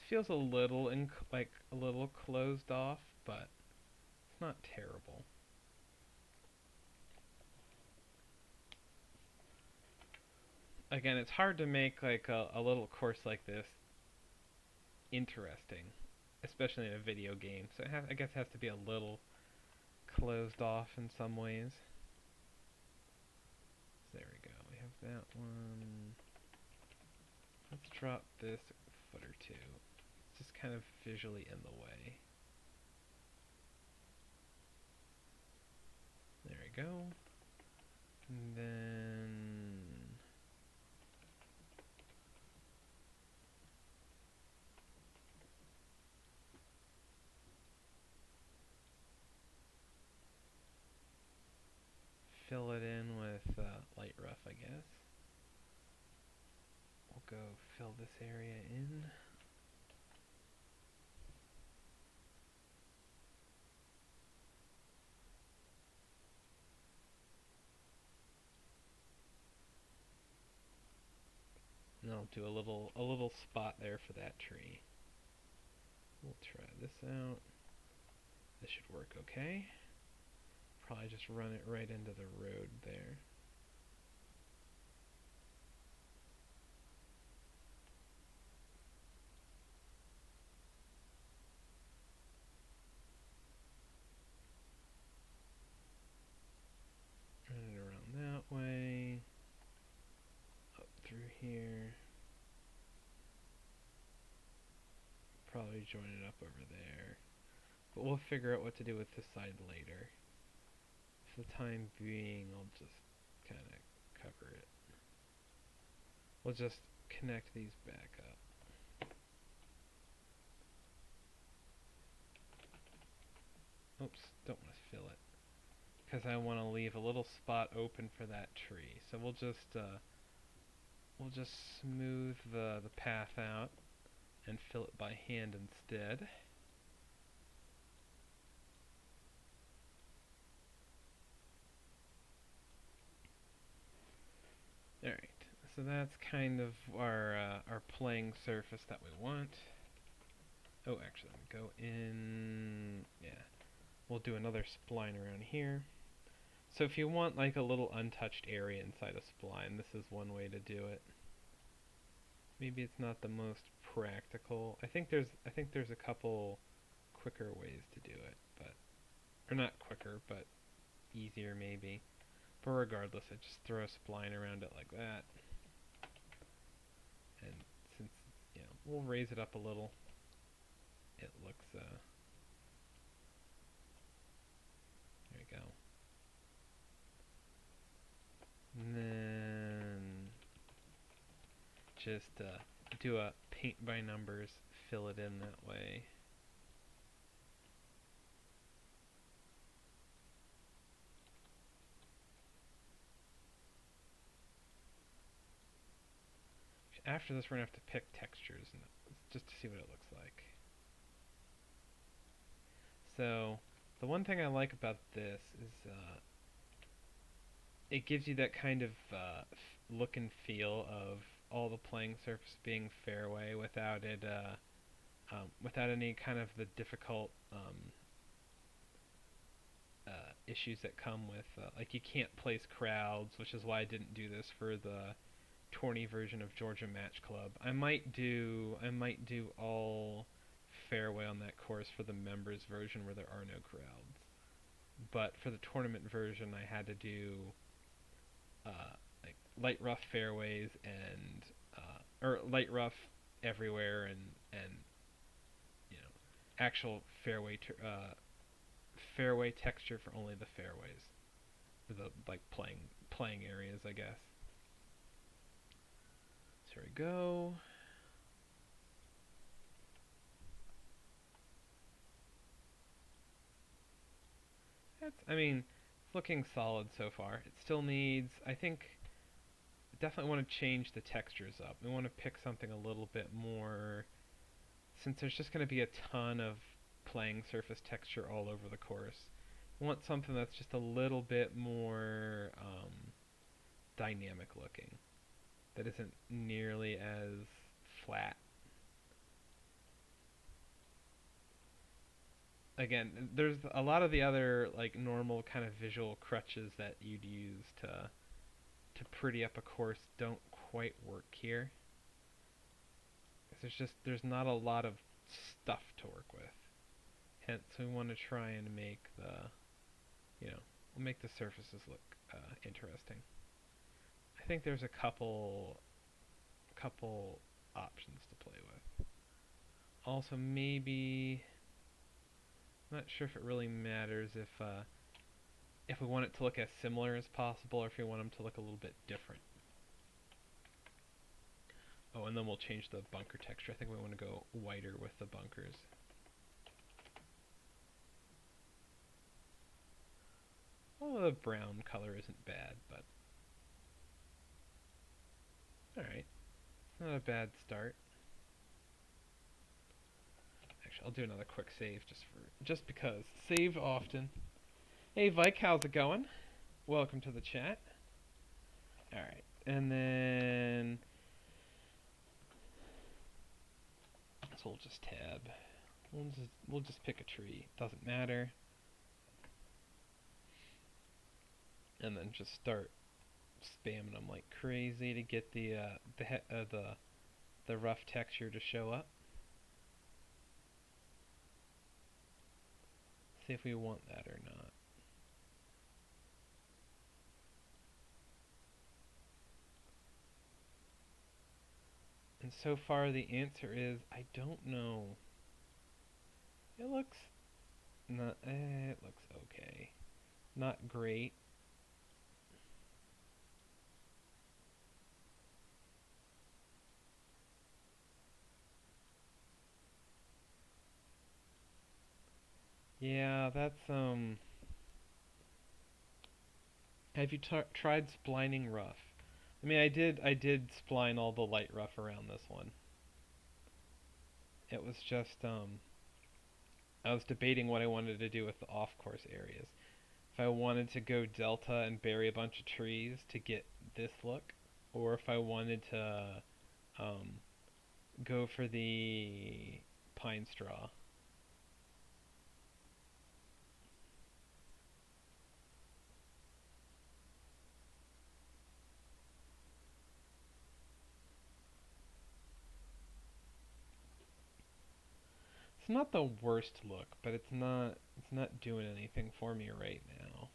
Feels a little like a little closed off, but it's not terrible. Again, it's hard to make like a little course like this interesting, especially in a video game. So I guess it has to be a little closed off in some ways. So there we go. We have that one. Let's drop this a foot or two. It's just kind of visually in the way. There we go. And then fill it in with light rough, I guess. We'll go fill this area in. And I'll do a little spot there for that tree. We'll try this out. This should work okay. Probably just run it right into the road there. Run it around that way. Up through here. Probably join it up over there. But we'll figure out what to do with this side later. For the time being, I'll just kind of cover it. We'll just connect these back up. Oops, don't want to fill it. Because I want to leave a little spot open for that tree. So we'll just smooth the path out and fill it by hand instead. Alright, so that's kind of our playing surface that we want. Oh, actually, go in, we'll do another spline around here. So if you want like a little untouched area inside a spline, this is one way to do it. Maybe it's not the most practical. I think there's a couple quicker ways to do it, but or not quicker, but easier maybe. But regardless, I just throw a spline around it like that. And since, we'll raise it up a little, it looks, there we go. And then just do a paint by numbers, fill it in that way. after this we're gonna have to pick textures and just to see what it looks like. So the one thing I like about this is it gives you that kind of look and feel of all the playing surface being fairway without it without any kind of the difficult issues that come with like you can't place crowds, which is why I didn't do this for the tourney version of Georgia Match Club. I might do all fairway on that course for the members version where there are no crowds. But for the tournament version, I had to do like light rough fairways and or light rough everywhere and you know actual fairway texture for only the fairways for the like playing areas, I guess. So here we go. I mean, it's looking solid so far. It still needs, I think, definitely want to change the textures up. We want to pick something a little bit more, since there's just going to be a ton of playing surface texture all over the course. We want something that's just a little bit more dynamic looking, that isn't nearly as flat. Again, there's a lot of the other like normal kind of visual crutches that you'd use to pretty up a course don't quite work here. There's not a lot of stuff to work with. Hence, we want to try and make we'll make the surfaces look interesting. I think there's a couple options to play with. Also, maybe I'm not sure if it really matters if we want it to look as similar as possible or if we want them to look a little bit different. Oh, and then we'll change the bunker texture. I think we want to go whiter with the bunkers. Well, the brown color isn't bad, but alright. It's not a bad start. Actually, I'll do another quick save just because. Save often. Hey Vike, how's it going? Welcome to the chat. Alright, and then so we'll just tab. We'll just pick a tree. Doesn't matter. And then just start spamming them like crazy to get the rough texture to show up. See if we want that or not. And so far the answer is I don't know. It looks it looks okay. Not great. Yeah, that's have you tried splining rough? I mean, I did spline all the light rough around this one. It was just I was debating what I wanted to do with the off-course areas. If I wanted to go delta and bury a bunch of trees to get this look, or if I wanted to go for the pine straw. It's not the worst look, but it's not doing anything for me right now.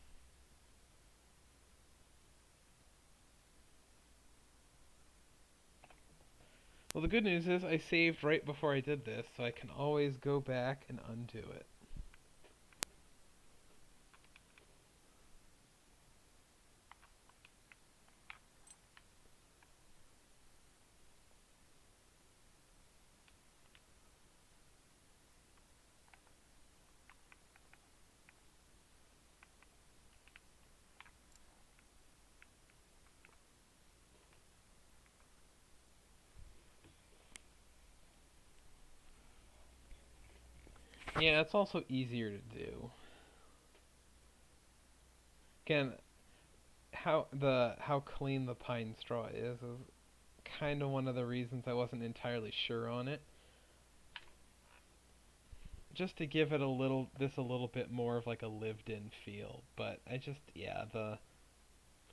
Well, the good news is I saved right before I did this, so I can always go back and undo it. Yeah, it's also easier to do. Again, how clean the pine straw is kind of one of the reasons I wasn't entirely sure on it. Just to give it a little bit more of like a lived-in feel. But I just, yeah, of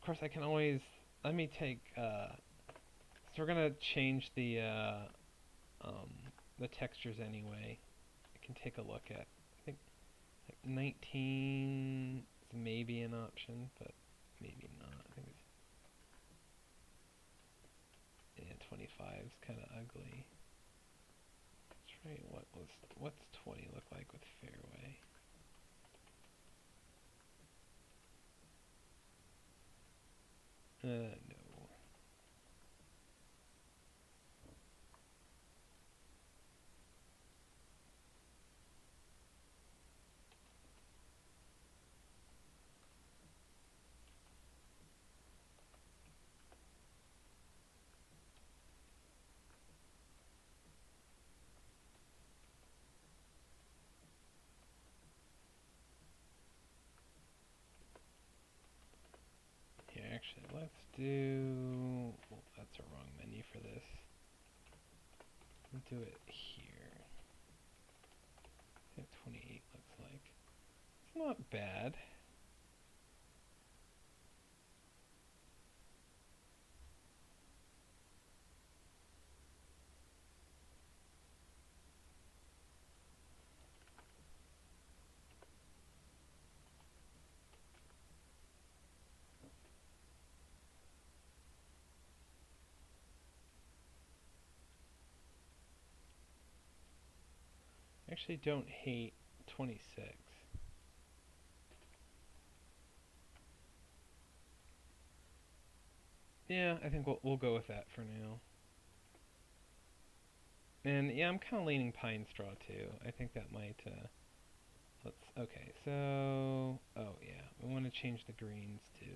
course I can always, let me take, so we're gonna change um, the textures anyway. I can take a look at, I think like 19 is maybe an option, but maybe not. I think it's, yeah, 25 is kind of ugly. Let's try what's 20 look like with fairway? No. Here, actually, let's do. Well, that's a wrong menu for this. We'll do it here. What 28 looks like. It's not bad. I actually don't hate 26. Yeah, I think we'll go with that for now. And yeah, I'm kind of leaning pine straw too. I think that might. Okay. So, oh yeah, we want to change the greens too.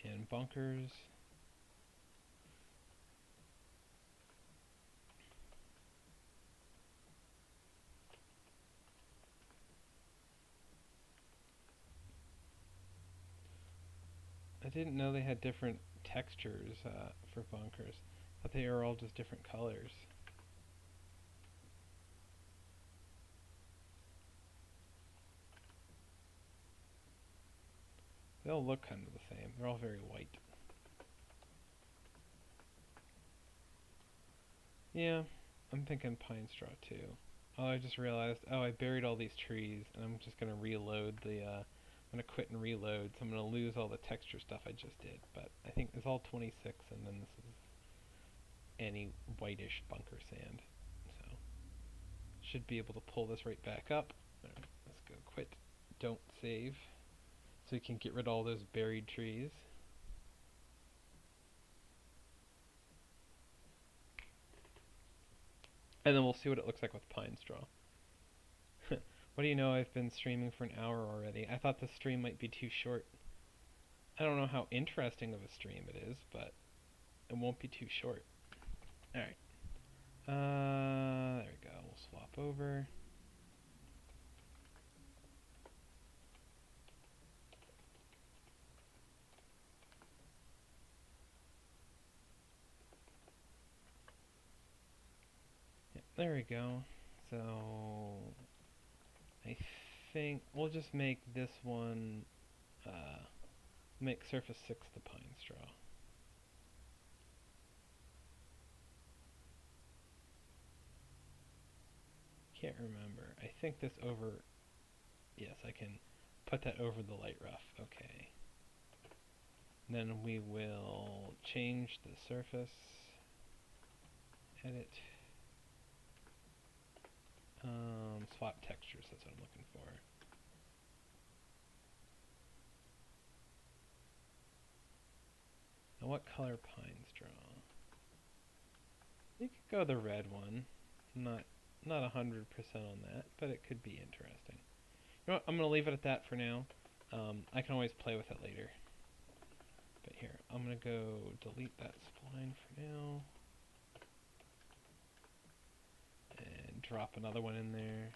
And bunkers. I didn't know they had different textures for bunkers. I thought they were all just different colors. They all look kind of the same. They're all very white. Yeah, I'm thinking pine straw too. Oh, I just realized, oh, I buried all these trees, and I'm just gonna reload I'm gonna quit and reload, so I'm gonna lose all the texture stuff I just did. But I think it's all 26, and then this is any whitish bunker sand. So, should be able to pull this right back up. Alright, let's go quit. Don't save. So you can get rid of all those buried trees. And then we'll see what it looks like with pine straw. What do you know? I've been streaming for an hour already. I thought the stream might be too short. I don't know how interesting of a stream it is, but it won't be too short. Alright. There we go. We'll swap over. Yep, there we go. So, I think we'll just make this one, make surface 6 the pine straw. Can't remember. I think this over, yes, I can put that over the light rough. Okay. Then we will change the surface, edit, swap textures, that's what I'm looking for. Now what color pine straw? You could go the red one. Not 100% on that, but it could be interesting. You know what, I'm going to leave it at that for now. I can always play with it later. But here, I'm going to go delete that spline for now. And drop another one in there.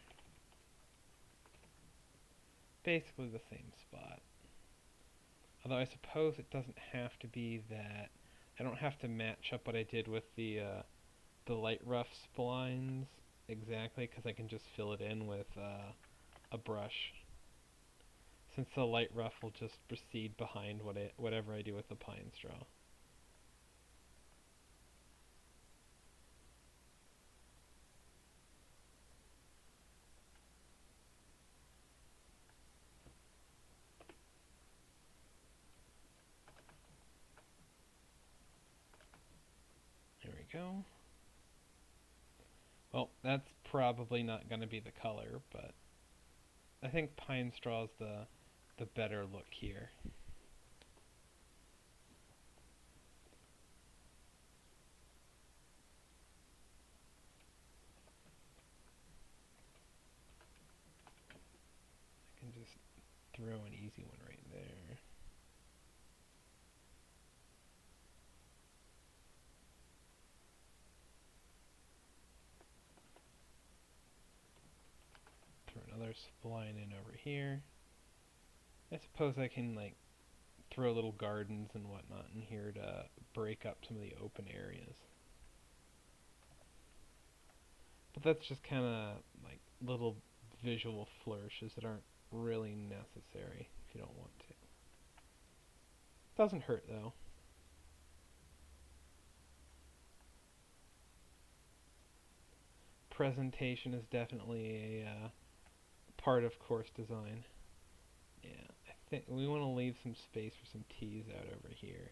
Basically the same spot. Although I suppose it doesn't have to be that. I don't have to match up what I did with the light rough splines exactly, because I can just fill it in with a brush. Since the light rough will just proceed behind whatever I do with the pine straw. There we go. Well, that's probably not going to be the color, but I think pine straw is the better look here. I can just throw an easy one right there. Throw another spline in over here. I suppose I can like throw little gardens and whatnot in here to break up some of the open areas. But that's just kind of like little visual flourishes that aren't really necessary if you don't want to. Doesn't hurt though. Presentation is definitely a part of course design. Yeah, I think we want to leave some space for some tees out over here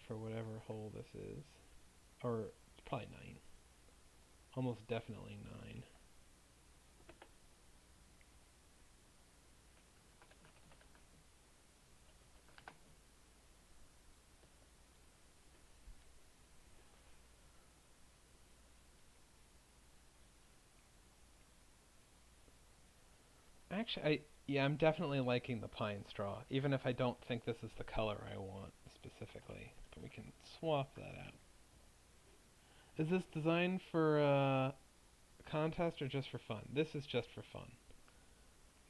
for whatever hole this is. Or it's probably 9. Almost definitely 9. Actually, I'm definitely liking the pine straw, even if I don't think this is the color I want specifically. But we can swap that out. Is this designed for a contest or just for fun? This is just for fun.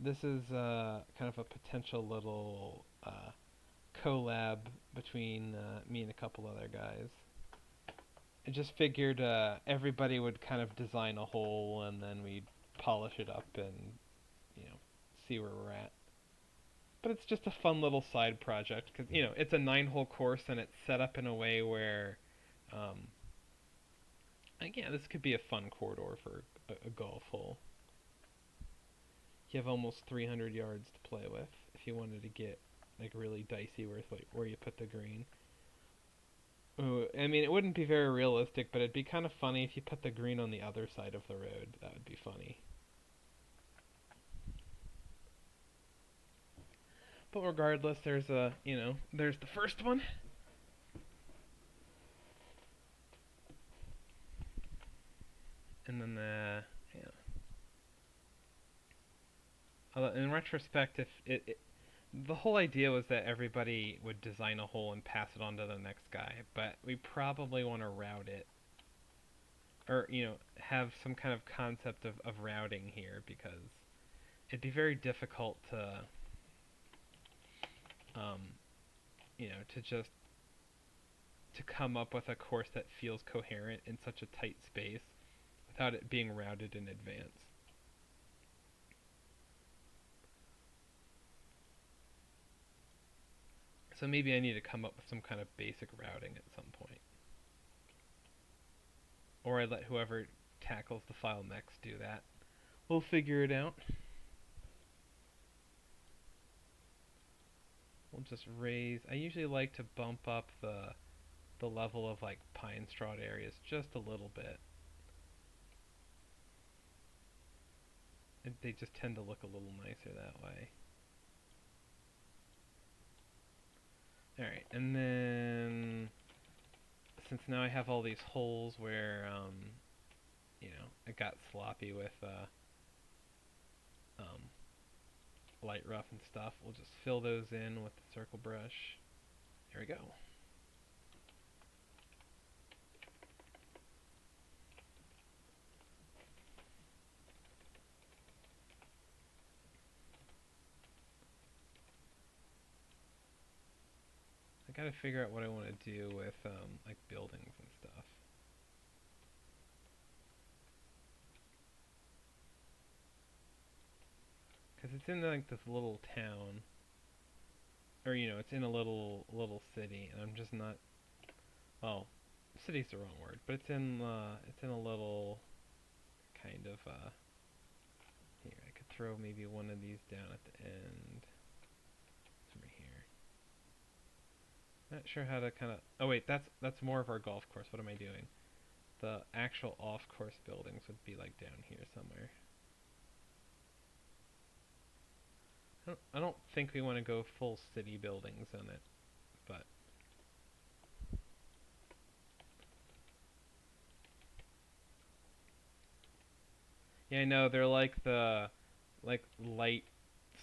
This is kind of a potential little collab between me and a couple other guys. I just figured everybody would kind of design a hole and then we'd polish it up and, see where we're at. But it's just a fun little side project because, it's a 9-hole course and it's set up in a way where, again, this could be a fun corridor for a golf hole. You have almost 300 yards to play with if you wanted to get like really dicey with where you put the green. Ooh, I mean, it wouldn't be very realistic, but it'd be kind of funny if you put the green on the other side of the road. That would be funny. But regardless, there's there's the first one. And then although in retrospect, if the whole idea was that everybody would design a hole and pass it on to the next guy, but we probably want to route it. Or, have some kind of concept of routing here, because it'd be very difficult to, to come up with a course that feels coherent in such a tight space without it being routed in advance. So maybe I need to come up with some kind of basic routing at some point. Or I let whoever tackles the file next do that. We'll figure it out. We'll just raise. I usually like to bump up the level of like pine straw areas just a little bit. They just tend to look a little nicer that way. Alright, and then since now I have all these holes where it got sloppy with light rough and stuff, we'll just fill those in with the circle brush. There we go. I gotta figure out what I want to do with like buildings and stuff. Cause it's in like this little town, or it's in a little city, and I'm just not. Well, city's the wrong word, but it's in a little kind of here. I could throw maybe one of these down at the end. Over here. Not sure how to kind of. Oh wait, that's more of our golf course. What am I doing? The actual off-course buildings would be like down here somewhere. I don't think we want to go full city buildings on it, but yeah, I know they're like the like light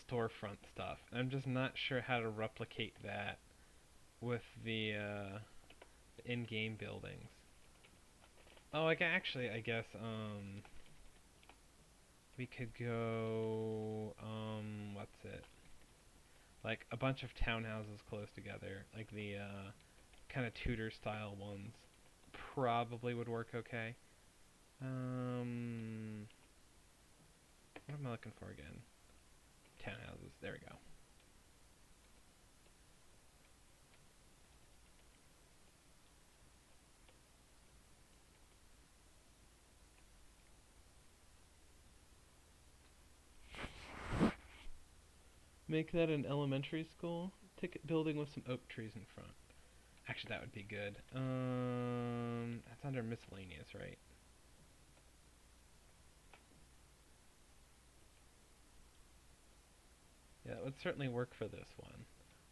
storefront stuff. I'm just not sure how to replicate that with the in-game buildings. Oh, like actually, I guess we could go what's it? Like a bunch of townhouses close together, like the kind of Tudor style ones. Probably would work okay. What am I looking for again? Townhouses. There we go. Make that an elementary school ticket building with some oak trees in front. Actually, that would be good. That's under miscellaneous, right? Yeah, that would certainly work for this one.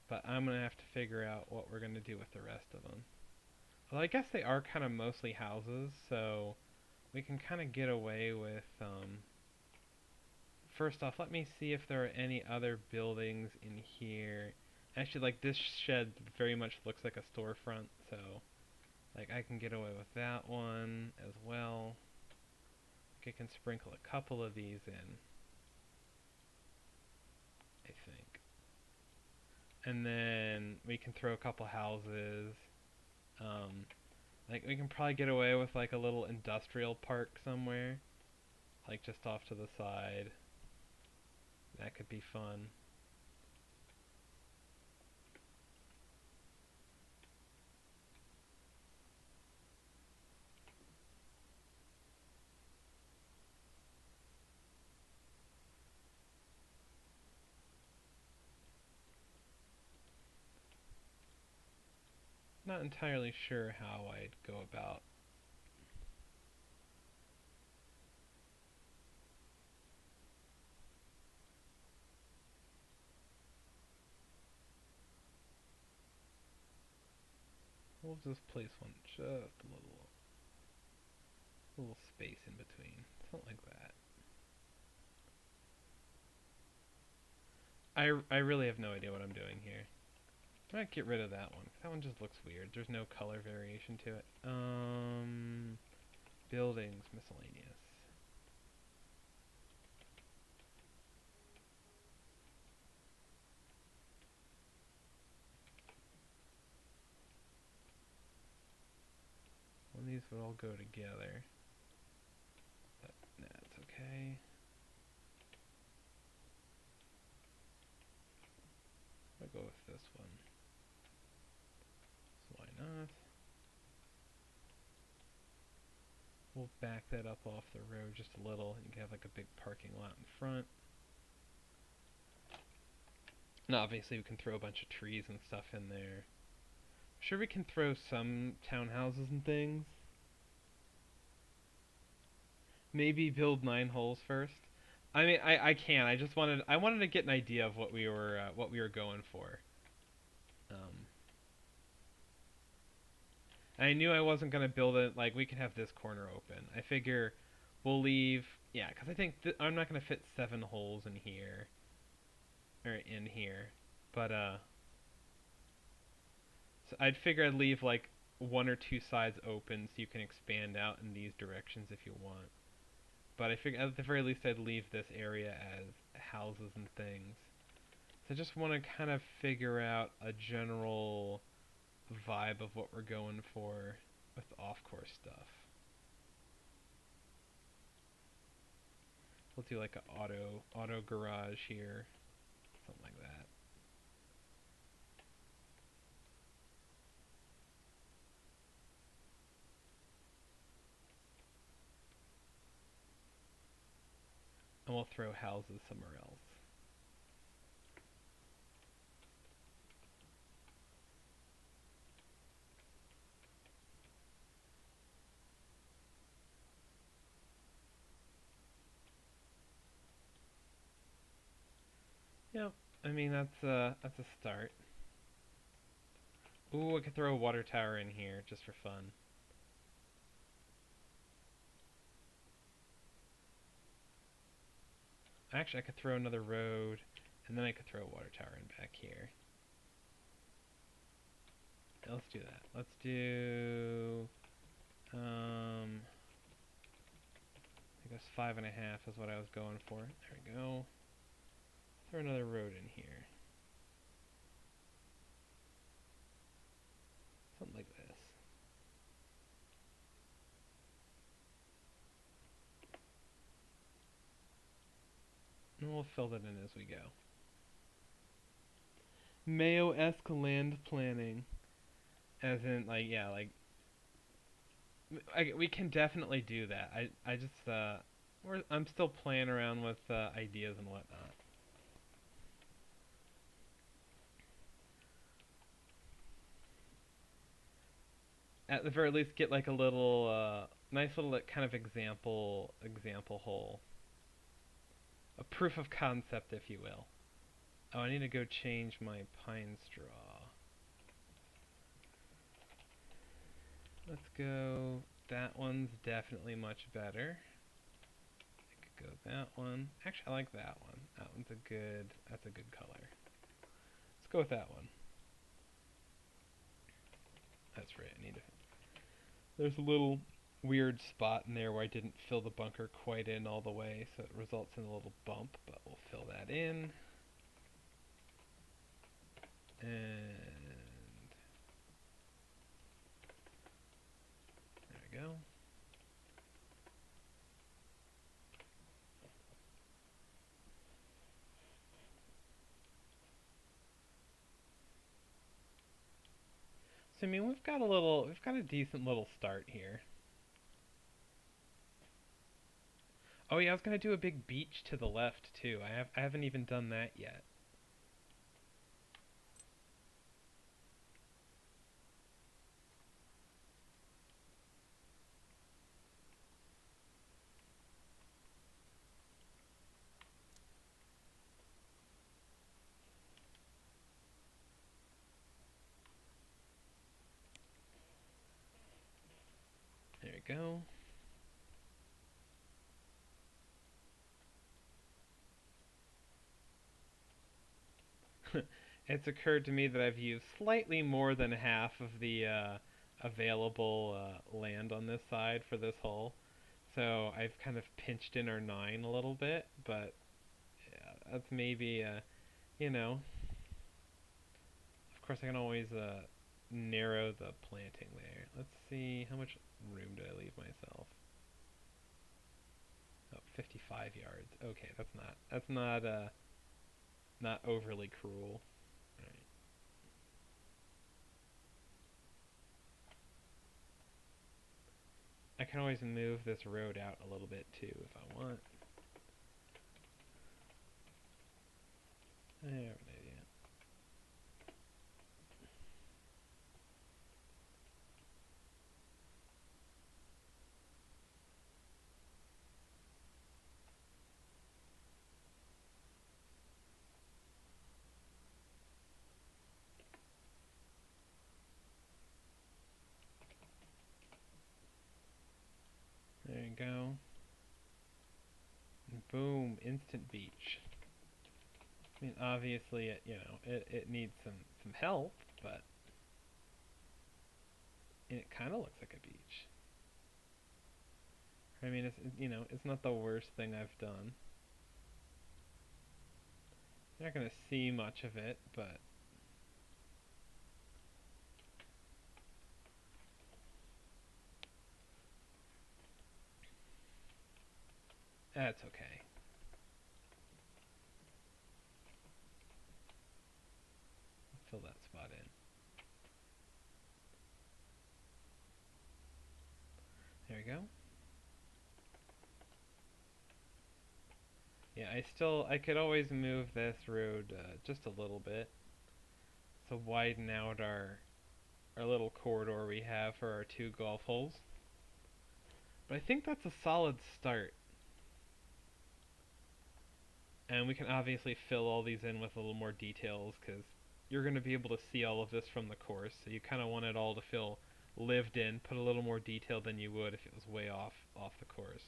But I'm gonna have to figure out what we're gonna do with the rest of them. Well, I guess they are kind of mostly houses, so we can kind of get away with. First off, let me see if there are any other buildings in here. Actually, like this shed very much looks like a storefront, so like I can get away with that one as well. I can sprinkle a couple of these in, I think. And then we can throw a couple houses. Um, like we can probably get away with like a little industrial park somewhere, like just off to the side. That could be fun. Not entirely sure how I'd go about. We'll just place one just a little space in between, something like that. I really have no idea what I'm doing here. I might get rid of that one, 'cause that one just looks weird. There's no color variation to it. Buildings, miscellaneous. Well, these would all go together. But that's okay. I'll go with this one. So why not? We'll back that up off the road just a little. You can have like a big parking lot in front. And obviously we can throw a bunch of trees and stuff in there. Sure, we can throw some townhouses and things. Maybe build 9 holes first. I mean, I can. I wanted to get an idea of what we were going for. Um, I knew I wasn't gonna build it like we can have this corner open. I figure we'll leave. Yeah, because I think I'm not gonna fit 7 holes in here or in here, but So I'd figure I'd leave like one or two sides open so you can expand out in these directions if you want. But I figure at the very least I'd leave this area as houses and things. So I just want to kind of figure out a general vibe of what we're going for with off-course stuff. We'll do like an auto garage here, something like that. And we'll throw houses somewhere else. Yep. I mean that's a start. Ooh, I could throw a water tower in here just for fun. Actually, I could throw another road, and then I could throw a water tower in back here. Yeah, let's do that. Let's do I guess 5.5 is what I was going for. There we go. Throw another road in here. Something like this. And we'll fill that in as we go. Mayo-esque land planning. As in, like, yeah, like... we can definitely do that. I just, I'm still playing around with ideas and whatnot. At the very least, get like a little, nice little like, kind of example hole. A proof of concept, if you will. Oh, I need to go change my pine straw. Let's go. That one's definitely much better. I could go that one. Actually, I like that one. That one's a good. That's a good color. Let's go with that one. That's right. I need to. There's a little weird spot in there where I didn't fill the bunker quite in all the way, so it results in a little bump. But we'll fill that in. And there we go. So I mean, we've got a decent little start here. Oh yeah, I was gonna do a big beach to the left too. I haven't even done that yet. There we go. It's occurred to me that I've used slightly more than half of the available land on this side for this hole. So I've kind of pinched in our 9 a little bit, but yeah, that's maybe, you know, of course I can always narrow the planting there. Let's see, how much room did I leave myself? Oh, 55 yards. Okay, that's not overly cruel. Right. I can always move this road out a little bit too if I want. I have an idea. There you go. And boom, instant beach. I mean, obviously, it needs some help, but And it kind of looks like a beach. I mean, it's not the worst thing I've done. You're not gonna see much of it, but that's okay. Fill that spot in. There we go. Yeah, I could always move this road just a little bit to widen out our little corridor we have for our 2 golf holes. But I think that's a solid start. And we can obviously fill all these in with a little more details because you're going to be able to see all of this from the course. So you kind of want it all to feel lived in, put a little more detail than you would if it was way off the course.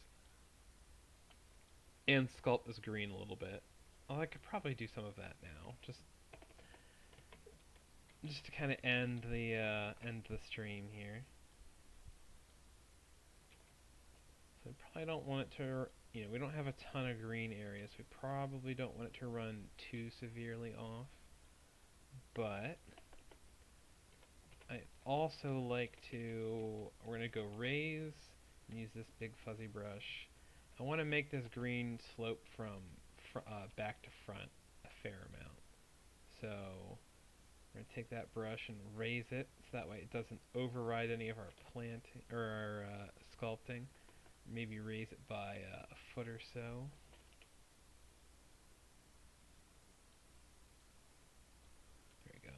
And sculpt this green a little bit. Oh, I could probably do some of that now, just to kind of end the stream here. So we probably don't want it to, we don't have a ton of green areas. We probably don't want it to run too severely off. But I also like to, we're going to go raise and use this big fuzzy brush. I want to make this green slope from back to front a fair amount. So we're going to take that brush and raise it so that way it doesn't override any of our planting or our sculpting. Maybe raise it by a foot or so. There we go.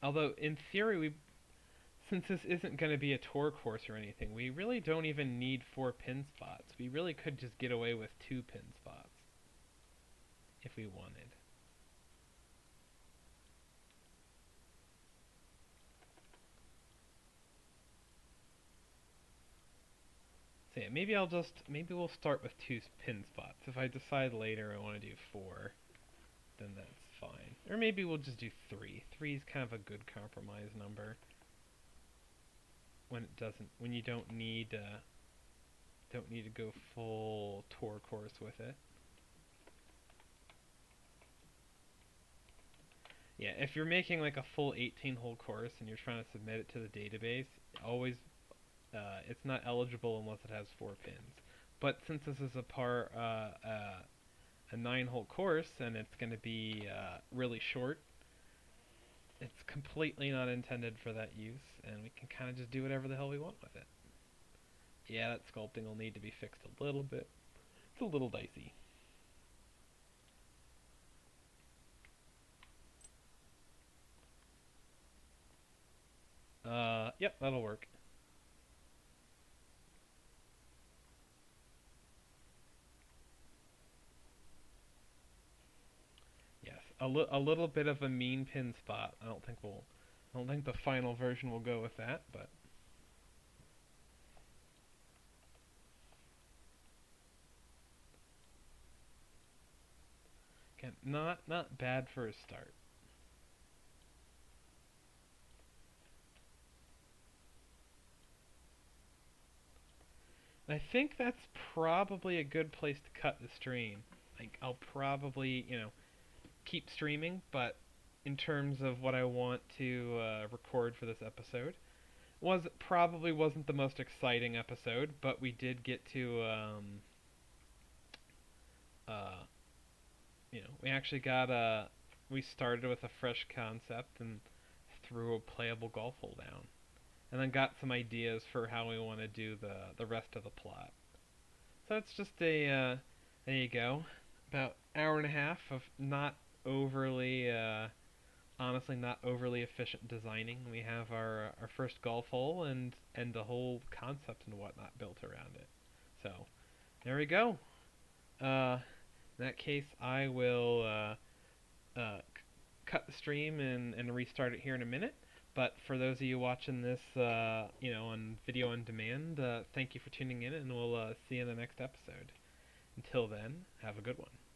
Although in theory, since this isn't going to be a tour course or anything, we really don't even need 4 pin spots. We really could just get away with 2 pin spots if we wanted. So yeah, maybe we'll start with 2 pin spots. If I decide later I want to do 4, then that's fine. Or maybe we'll just do 3. 3 is kind of a good compromise number when you don't need to go full tour course with it. Yeah, if you're making like a full 18-hole course and you're trying to submit it to the database, always it's not eligible unless it has 4 pins. But since this is a 9-hole course and it's going to be really short, it's completely not intended for that use, and we can kind of just do whatever the hell we want with it. Yeah, that sculpting will need to be fixed a little bit. It's a little dicey. Yep, that'll work. Yes, a little bit of a mean pin spot. I don't think the final version will go with that, but again, not bad for a start. I think that's probably a good place to cut the stream. Like, I'll probably, keep streaming, but in terms of what I want to record for this episode, probably wasn't the most exciting episode, but we did get to, uh, we actually we started with a fresh concept and threw a playable golf hole down, and then got some ideas for how we want to do the rest of the plot. So it's just there you go, about hour and a half of not overly, honestly, not overly efficient designing. We have our first golf hole and the whole concept and whatnot built around it. So there we go. In that case, I will cut the stream and restart it here in a minute. But for those of you watching this, on video on demand, thank you for tuning in, and we'll see you in the next episode. Until then, have a good one.